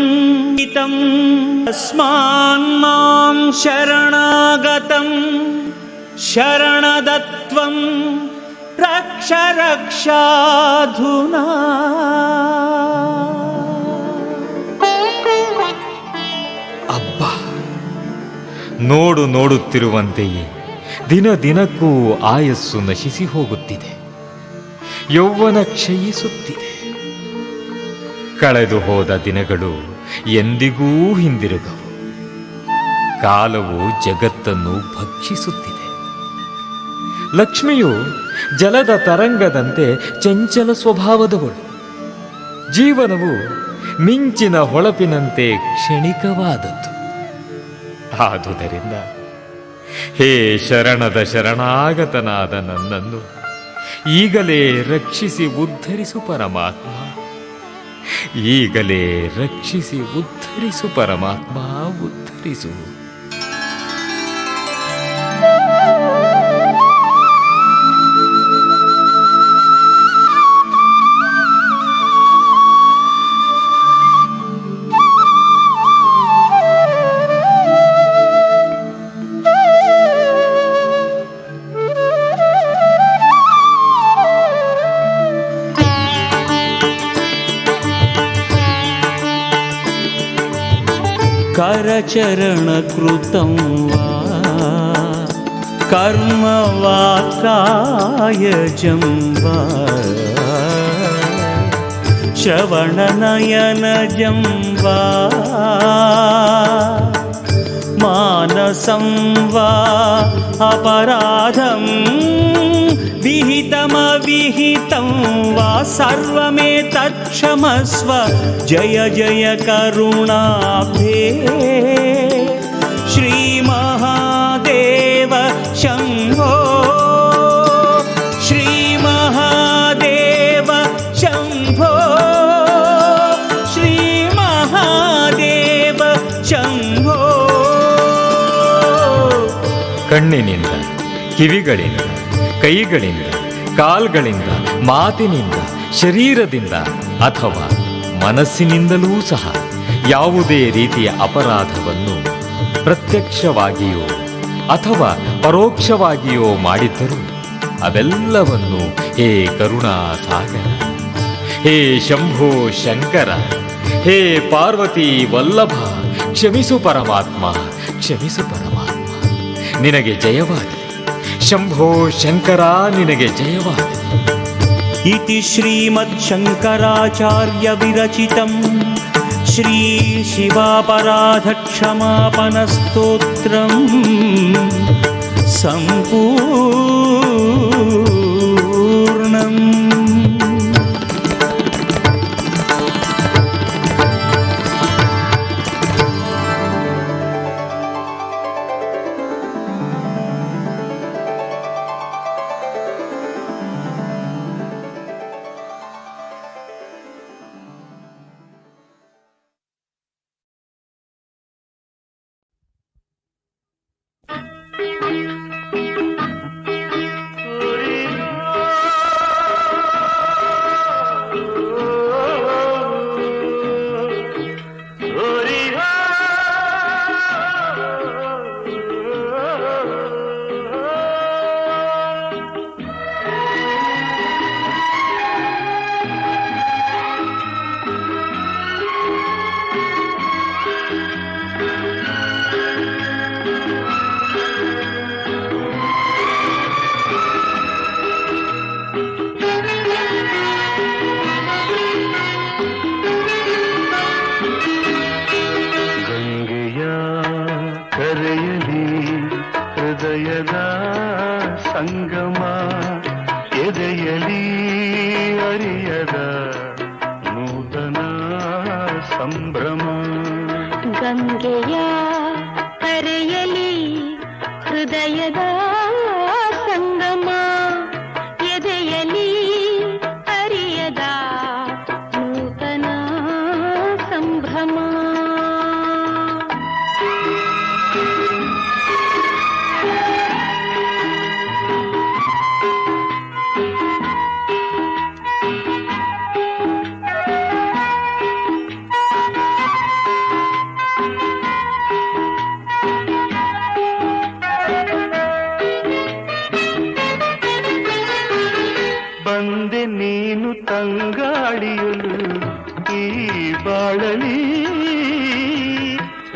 तस्मान्मां शरणागतं शरणदत्वं रक्ष रक्षाधुना. ಅಬ್ಬಾ, ನೋಡುತ್ತಿರುವಂತೆಯೇ ದಿನ ದಿನಕ್ಕೂ ಆಯಸ್ಸು ನಶಿಸಿ ಹೋಗುತ್ತಿದೆ, ಯೌವನ ಕ್ಷಯಿಸುತ್ತಿದೆ. ಕಳೆದು ಹೋದ ದಿನಗಳು ಎಂದಿಗೂ ಹಿಂದಿರುಗವು. ಕಾಲವು ಜಗತ್ತನ್ನು ಭಕ್ಷಿಸುತ್ತಿದೆ. ಲಕ್ಷ್ಮಿಯು ಜಲದ ತರಂಗದಂತೆ ಚಂಚಲ ಸ್ವಭಾವದವಳು. ಜೀವನವು ಮಿಂಚಿನ ಹೊಳಪಿನಂತೆ ಕ್ಷಣಿಕವಾದದ್ದು. ಆದುದರಿಂದ ಹೇ ಶರಣದ ಶರಣಾಗತನಾದ ನನ್ನನ್ನು ಈಗಲೇ ರಕ್ಷಿಸಿ ಉದ್ಧರಿಸು ಪರಮಾತ್ಮ, ಈಗಲೇ ರಕ್ಷಿಸಿ ಉದ್ಧರಿಸು ಪರಮಾತ್ಮ, ಉದ್ಧರಿಸು. करचरणकृतं वा कर्मवाक्कायजं वा श्रवणनयनजं वा मानसं वा अपराधं विहितमविहितं वा सर्वमेतत्क्षमस्व जय जय करुणाब्धे श्रीमहादेव शम्भो श्रीमहादेव शम्भो श्रीमहादेव शम्भो ಕಣ್ಣಿನಿಂದ, ಕಿವಿಗಳಿಂದ, ಕೈಗಳಿಂದ, ಕಾಲ್ಗಳಿಂದ, ಮಾತಿನಿಂದ, ಶರೀರದಿಂದ ಅಥವಾ ಮನಸ್ಸಿನಿಂದಲೂ ಸಹ ಯಾವುದೇ ರೀತಿಯ ಅಪರಾಧವನ್ನು ಪ್ರತ್ಯಕ್ಷವಾಗಿಯೋ ಅಥವಾ ಪರೋಕ್ಷವಾಗಿಯೋ ಮಾಡಿದ್ದರೂ ಅವೆಲ್ಲವನ್ನು ಹೇ ಕರುಣಾಸಾಗರ, ಹೇ ಶಂಭೋ ಶಂಕರ, ಹೇ ಪಾರ್ವತಿ ವಲ್ಲಭ, ಕ್ಷಮಿಸು ಪರಮಾತ್ಮ, ಕ್ಷಮಿಸು ಪರಮಾತ್ಮ, ನಿನಗೆ ಜಯವಾಗಲಿ. ಶಂಭೋ ಶಂಕರ, ನಿನಗೆ ಜಯವಾಗಲಿ. इति श्रीमच्छङ्कराचार्य विरचितं श्री शिवापराधक्षमापनस्तोत्रं सम्पूर्णम्. ಸಂಗಮ ಎದೆಯಲಿ ಅರಿಯದ ನೂತನ ಸಂಭ್ರಮ. ಗಂಗೆಯ ಕರೆಯಲಿ ಹೃದಯದ ಸಂಗಮ, ಎದೆಯಲಿ ಅರಿಯದ ನೂತನ ಸಂಭ್ರಮ. ಬಂದೆ ನೀನು ತಂಗಾಳಿಯಲು ಈ ಬಾಳಲಿ,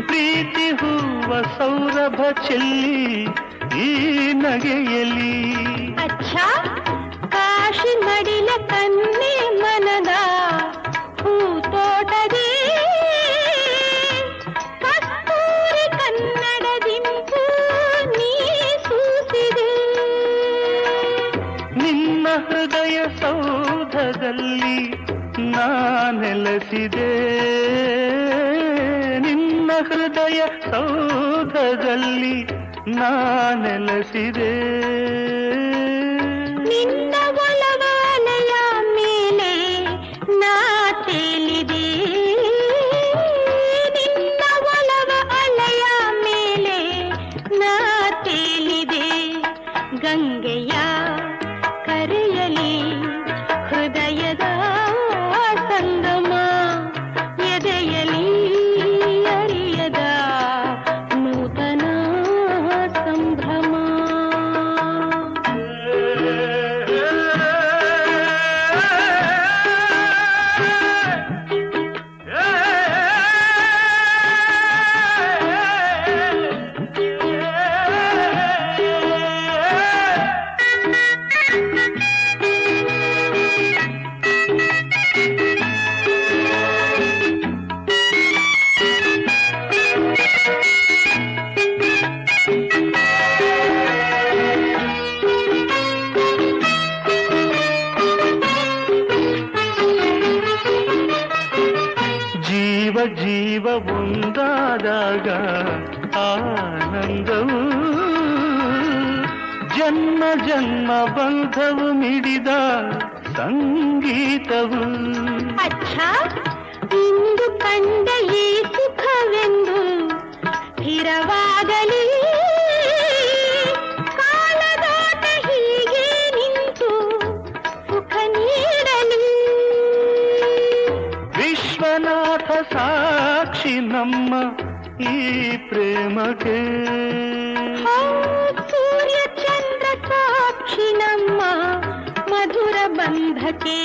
ಪ್ರೀತಿ ಹೂವ ಸೌರಭ ಚೆಲ್ಲಿ ಈ ನಗೆಯಲಿ. ಅಚ್ಚಾ ಕಾಶಿ ಮಡಿಲ ಕನ್ನೆ ಮನದ ಹೂತೋಟದೇ, ಕಸ್ತೂರಿ ಕನ್ನಡದಿಂಪು ನೀ ಸೂಸಿದೆ. ನಿನ್ನ ಹೃದಯ ಸೌಧದಲ್ಲಿ ನಾ ನೆಲೆಸಿದೆ, ನಿನ್ನ ಹೃದಯ ಸೌಧದಲ್ಲಿ ನಾ ನೆಲೆಸಿದೆ. ನಿನ್ನ ಒಲವಾಲೆಯ ಮೇಲೆ ನಾ ತೇಲಿದೆ, ನಿನ್ನ ಒಲವ ಅಲೆಯ ಮೇಲೆ ನಾ ತೇಲಿದೆ. ಗಂಗೆಯ ಕರೆಯಲಿ ಹೃದಯದ ಸಂಗಮ, ಎದೆಯಲಿ ಅರಿಯದ ನೂತನ ಸಂಭ್ರಮ. ಆಗ ಆನಂದವು ಜನ್ಮ ಜನ್ಮ ಬಂಧವು ಮಿಡಿದ ಸಂಗೀತವು. ಅಚ್ಚ ಇಂದು ಕಂಡ ಈ ಸುಖವೆಂದು ಸ್ಥಿರವಾಗಲಿ, ಕಾಲದಾಟ ಹೀಗೆ ನಿಂತು ಸುಖ ನೀಡಲಿ. ವಿಶ್ವನಾಥ ಸಾಕ್ಷಿ ನಮ್ಮ ಈ ಪ್ರೇಮಕ್ಕೆ, ಸೂರ್ಯ ಚಂದ್ರ ಸಾಕ್ಷಿ ನಮ್ಮ ಮಧುರ ಬಂಧಕ್ಕೆ.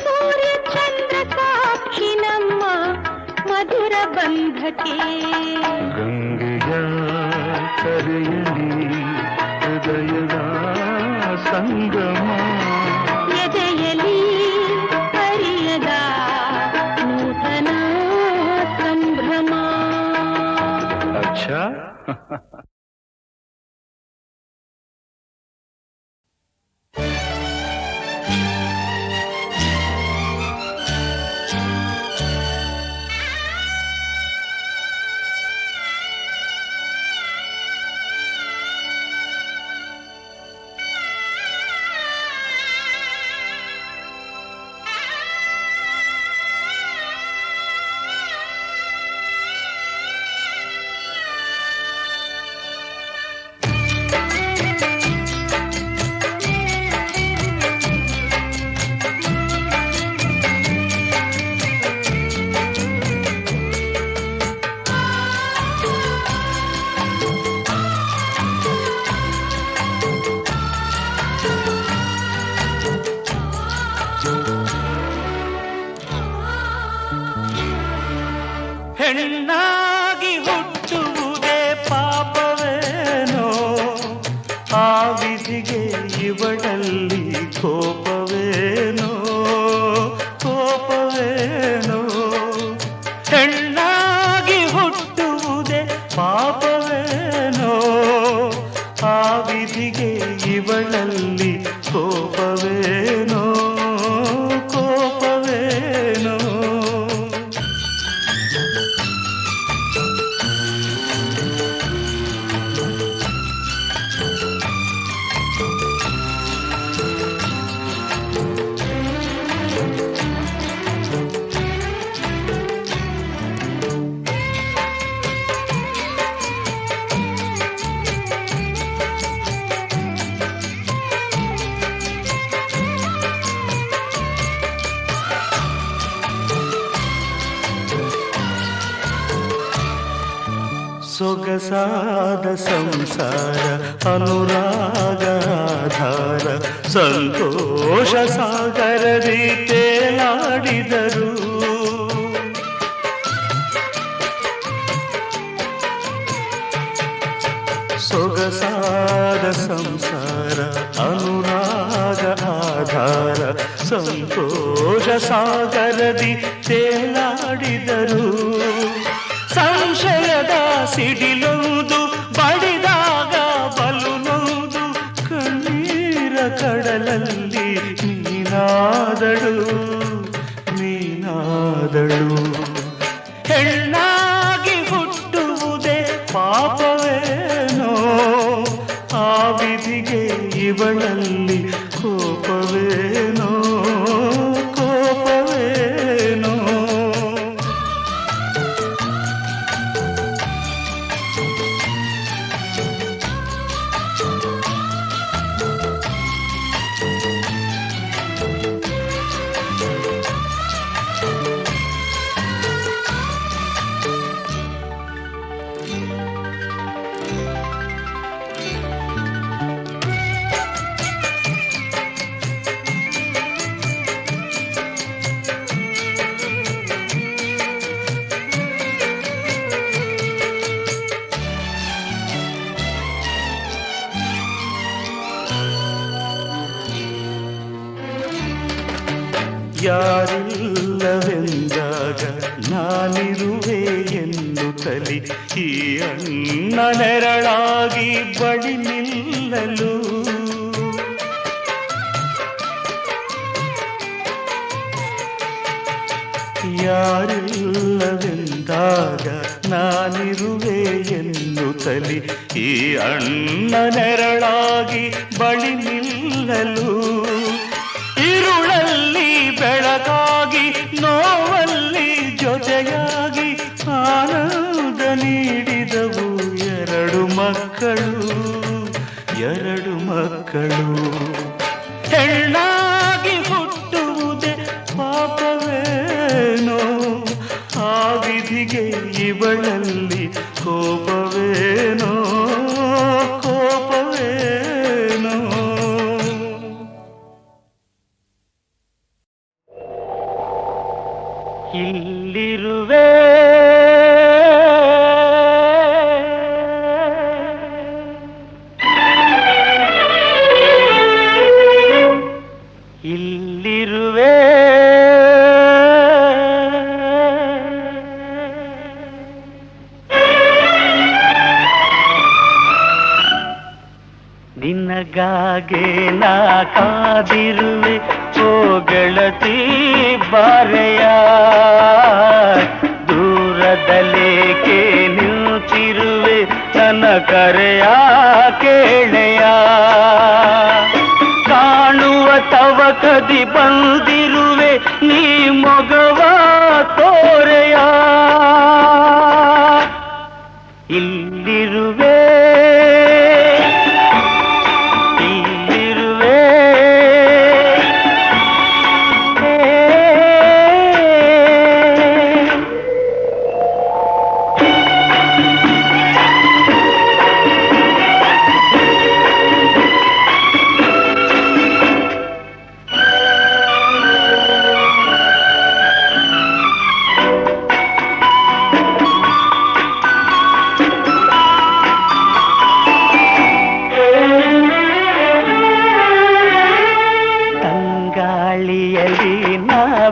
ಸೂರ್ಯ ಚಂದ್ರ ಸಾಕ್ಷಿ ನಮ್ಮ ಮಧುರ ಬಂಧಕ್ಕೆ. ಗಂಗೆಯ ಕರೆಯಲಿ ಹೃದಯದ ಸಂಗಮ, ಎದೆಯಲಿ ಹರಿಯದ ನೂತನ ಸಂಭ್ರಮ. ಅಚ್ಚಾ ಹೆಣ್ಣಾಗಿ ಹುಟ್ಟುವುದೇ ಪಾಪವೇನೋ, ಆ ವಿಧಿಗೆ ಇವಳಲ್ಲಿ ಕೋಪವೇನೋ, ಕೋಪವೇನೋ. ಹೆಣ್ಣಾಗಿ ಹುಟ್ಟುವುದೇ ಪಾಪವೇನೋ, ಆ ವಿಧಿಗೆ ಇವಳಲ್ಲಿ ಕೋಪವೇನೋ, ಕೋಪವೇನೋ. ಸೊಗಸಾದ ಸಂಸಾರ ಅನುರಾಗಾಧಾರ ಸಂತೋಷ ಸಾಗರದಿ ತೇಲಾಡಿದರು. ಸೊಗಸಾದ ಸಂಸಾರ ಅನುರಾಗ ಆಧಾರ ಸಂತೋಷ ಸಾಗರದಿ ತೇಲಾಡಿದರು. ಸಂಶಯದ ಸಿಡಿಲುವುದು ಬಡಿದಾಗ ಬಲು ನೊಂದು ಕಣ್ಣೀರ ಕಡಲಲ್ಲಿ ನೀನಾದಳು, ನೀನಾದಳು. ಹೆಣ್ಣಾಗಿ ಹುಟ್ಟುವುದೇ ಪಾಪವೇನೋ, ಆ ವಿಧಿಗೆ ಇವಳಲ್ಲಿ ಕೋಪವೇನೋ, ಕೋಪವೇನೋ. ಯಾರಿಲ್ಲವೆಂದಾಗ ನಾನಿರುವೆ ಎನ್ನುತ್ತಲಿ ಈ ಅನ್ನ ನೆರಳಾಗಿ ಬಳಿ ನಿಲ್ಲಲು. ಯಾರಿಲ್ಲವೆಂದಾಗ ನಾನಿರುವೆ ಎನ್ನುತ್ತಲಿ ಈ ಅಣ್ಣ ನೆರಳಾಗಿ ಬಳಿ ನಿಲ್ಲಲು ഇരുളಲ್ಲಿ ಬೆಳಕಾಗಿ ನೋವಲ್ಲಿ ಜೊತೆಯಾಗಿ ಆನಂದ ನೀಡಿದವು ಎರಡು ಮಕ್ಕಳು ಹೆಣ್ಣಾಗಿ ಹುಟ್ಟುವುದೇ ಪಾಪವೇನೋ ಆ ವಿಧಿಗೆ ಇವಳಲ್ಲಿ ಕೋಪವೇನೋ ಇಲ್ಲಿರುವೆ ಇಲ್ಲಿರುವೆ ನಿನಗಾಗೆ ನಾ ಕಾದಿರುವೆ ಓ ಗೆಳತಿ ಬಾರೆಯ ದೂರದಲೇಕೆ ನಿಂತಿರುವೆ ನನ್ನ ಕರೆಯ ಕೇಳೆಯ ಕಾಣುವ ತವಕದಿ ಬಂದಿರುವೆ ನೀ ಮೊಗವ ತೋರೆಯ ಇಲ್ಲಿರುವೆ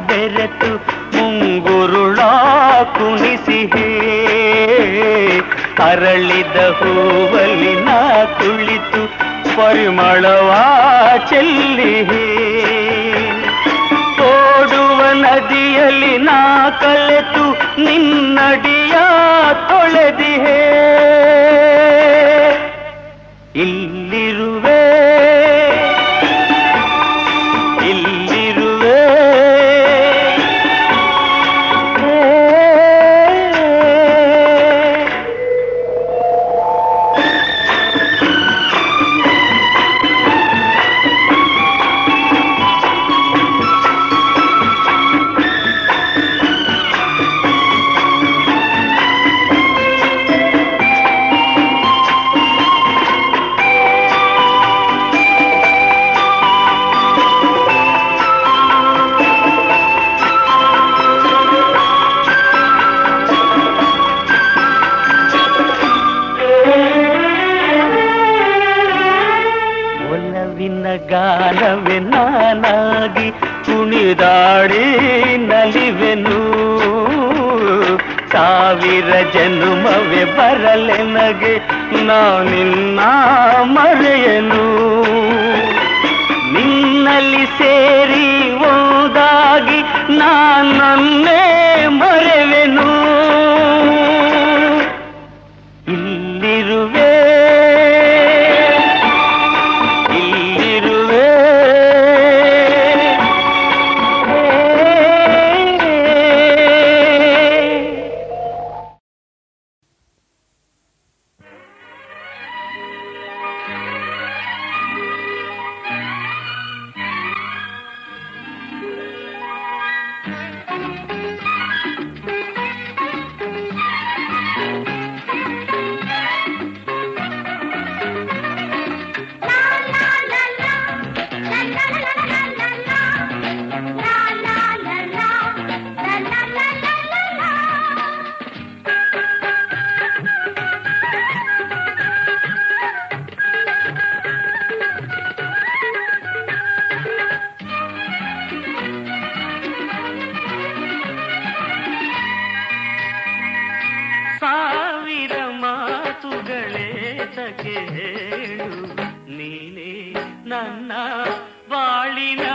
ಬೆರೆತು ಮುಂಗುರುಳ ಕುಣಿಸಿಹೇ ಅರಳಿದ ಹೂವಲ್ಲಿ ನಾ ಕುಳಿತು ಪರಿಮಳವ ಚೆಲ್ಲಿಹೇ ಓಡುವ ನದಿಯಲ್ಲಿ ನಾ ಕಲೆತು ನಿನ್ನಡಿಯ ತೊಳೆದಿಹೇ ಇಲ್ಲಿರುವೆ ಗಾನವೆ ನಾನಾಗಿ ಕುಣಿದಾಡಿ ನಲಿವೆನು ಸಾವಿರ ಜನ್ಮವೇ ಬರಲೆನಗೆ ನಾನಿನ್ನ ಮರೆಯನು ನಿನ್ನಲ್ಲಿ ಸೇರಿ ಒಂದಾಗಿ ನಾನನ್ನೇ ಮರೆವೆನು ಇಲ್ಲಿರುವೆ ಸಾವಿರ ಮಾತುಗಳೇ ತಗೆ ಹೇಳು ನೀನೇ ನನ್ನ ಬಾಳಿನ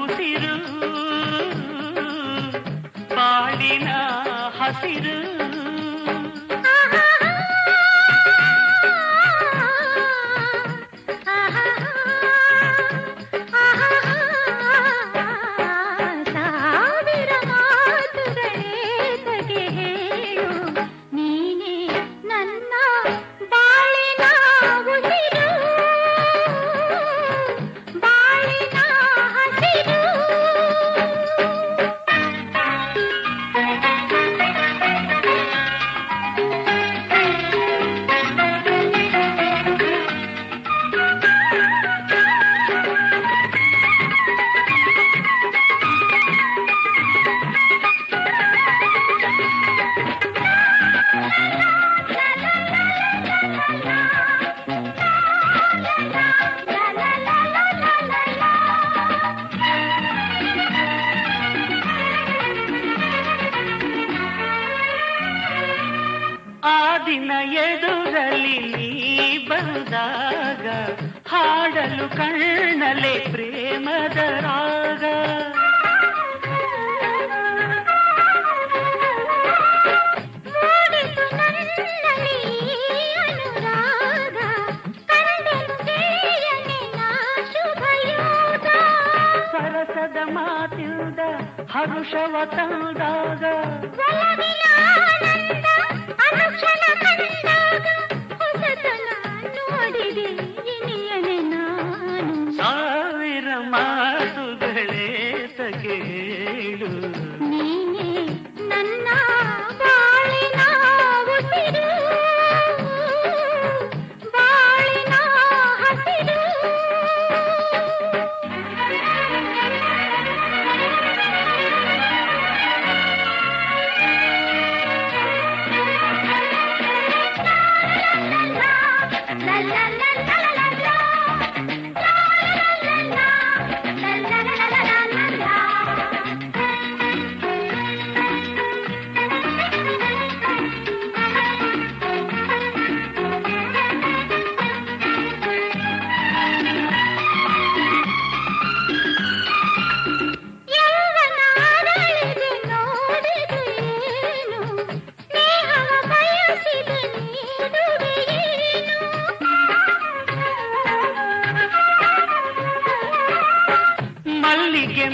ಉಸಿರು ಬಾಳಿನ ಹಸಿರು ಆ ದಿನ ಎದುರಲ್ಲಿ ನೀ ಬಂದಾಗ ಹಾಡಲು ಕಣ್ಣಲೆ ಪ್ರೇಮದ ರಾಗ. ಸರಸದ ಮಾತಿಲ್ದ ಹರುಷವ ತಂದಾಗ ಸಾವಿರ ಮಾತುಗಳೇ ತಗೇಳು ನೀನೇ ನನ್ನ ಬಾಳಿನ ಉಸಿರು, ಬಾಳಿನ ಹಸಿರು.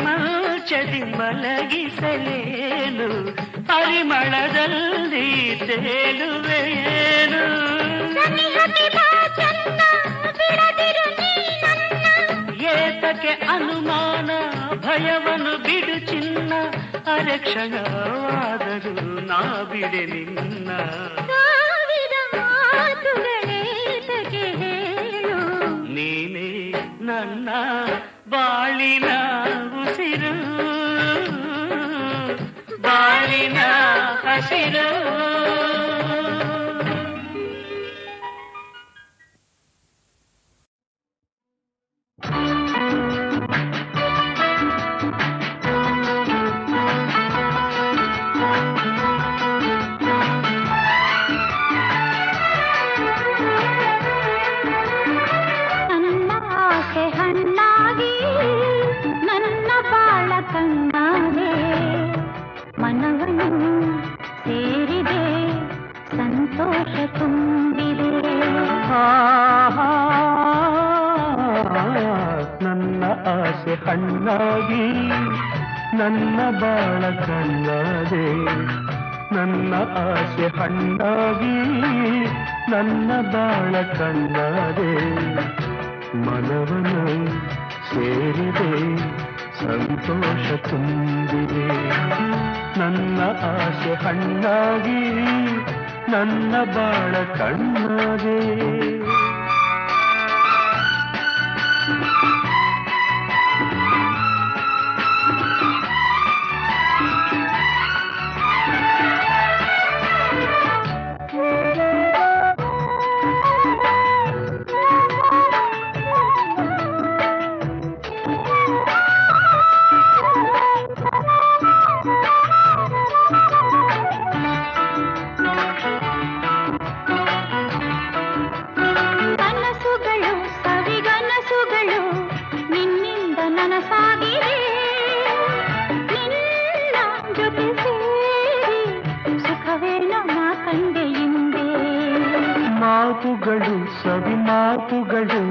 ಮಲ್ಚದಿ ಮಲಗಿಸಲೇನು ಪರಿಮಳದಲ್ಲಿ ತೇಲುವೆಯೇನು. ಏತಕ್ಕೆ ಅನುಮಾನ ಭಯವನ್ನು ಬಿಡು ಚಿನ್ನ, ಅರಕ್ಷಣವಾದರೂ ನಾ ಬಿಡೆ ನಿನ್ನ. ನೀನೇ ನನ್ನ ಬಾಳಿನ ಉಸಿರು, ಬಾಳಿನ ಹಸಿರು. ನನ್ನ ಆಸೆ ಹಣ್ಣಾಗಿ ನನ್ನ ಬಾಳ ಕಣ್ಣಾದೆ, ನನ್ನ ಆಸೆ ಹಣ್ಣಾಗಿ ನನ್ನ ಬಾಳ ಕಣ್ಣಾದೆ. ಮನವನ್ನು ಸೇರಿದೆ ಸಂತೋಷ ತುಂಬಿದೆ. ನನ್ನ ಆಸೆ ಹಣ್ಣಾಗಿ ನನ್ನ ಬಾಳ ಕಣ್ಣಾದೆ. ಮಾತುಗಳು ಸವಿ ಮಾತುಗಳು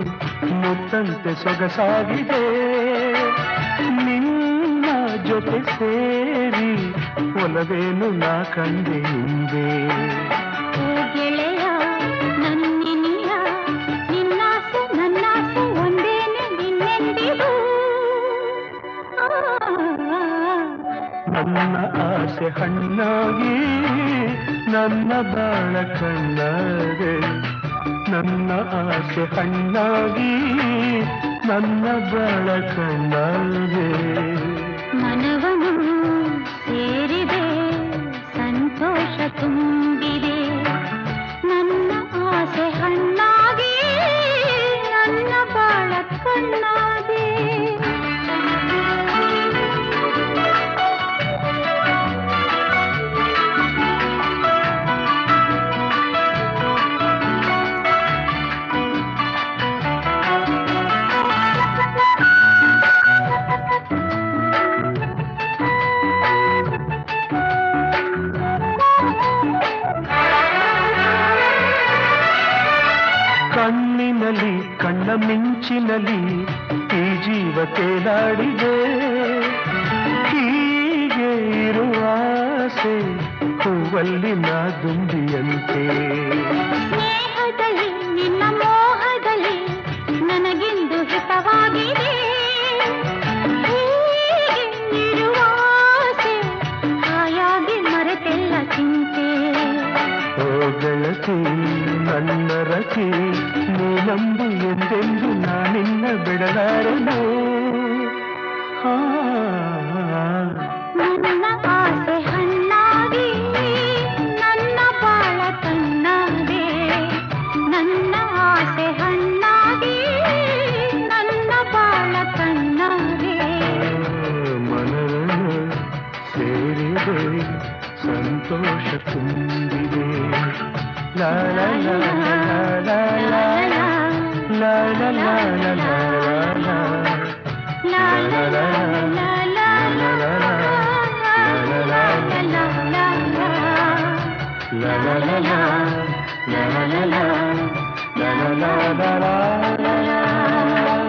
ಮುತ್ತಂತೆ ಸೊಗಸಾಗಿದೆ, ನಿನ್ನ ಜೊತೆ ಸೇರಿ ಒಲವೇನು ನಾ ಕಂಡೆ ಹಿಂದೆ. ಗೆಳೆಯ ನನ್ನಿನಿಯ ನಿನ್ನಾಸೆ ನನ್ನಾಸೆ ಒಂದೇನೆ ನಿನ್ನೆಂದಿಗೂ. ನನ್ನ ಆಸೆ ಹಣ್ಣಾಗಿ ನನ್ನ ಬಾಳ ಕಣ್ಣಾದೆ, ನನ್ನ ಆಸೆ ಹಣ್ಣಾಗಿ ನನ್ನ ಬಾಳ ಕಣ್ಣಾದೆ. ಮನವನು ಸೇರಿದೆ ಸಂತೋಷ ತುಂಬಿದೆ, ನನ್ನ ಆಸೆ ಹಣ್ಣಾಗಿ ನನ್ನ ಬಾಳ ಕಣ್ಣಾದೆ. ಕಣ್ಣಿನಲ್ಲಿ ಕಣ್ಣ ಮಿಂಚಿನಲ್ಲಿ ಈ ಜೀವ ತೇಲಾಡಿದೆ ಹೀಗೆ ಇರುವ ಆಸೆ ಹೂವಲ್ಲಿ ನಾ ದುಂಬಿಯಂತೆ ಸ್ನೇಹದಲ್ಲಿ ನಿನ್ನ ಮೋಹದಲ್ಲಿ ನನಗೆಂದು ಹಿತವಾಗಿದೆ ಹೀಗೆ ಇರುವ ಆಸೆ ಹಾಯಾಗಿ ಮರೆತೆಲ್ಲ ಚಿಂತೆ ಓ ಗೆಳತಿ ನನ್ನ ರತಿ ನೀನಂಬು ಎಂದೆಂದು ನಾನಿನ್ನ ಬಿಡಲಾರನು ನನ್ನ ಆಸೆ ಹಣ್ಣಾಗಿ ನನ್ನ ಬಾಳ ಕಣ್ಣಾದೆ ನನ್ನ ಆಸೆ ಹಣ್ಣಾಗಿ ನನ್ನ ಬಾಳ ಕಣ್ಣಾದೆ ಮನವನ್ನು ಸೇರಿದೆ ಸಂತೋಷ ತುಂಬಿದೆ ಲಾ ಲಾ ಲಾ ಲಾ ಲಾ ಲಾ ಲಾ ಲಾ ಲಾ ಲಾ ಲಾ La la la la la la la la la la la la la la la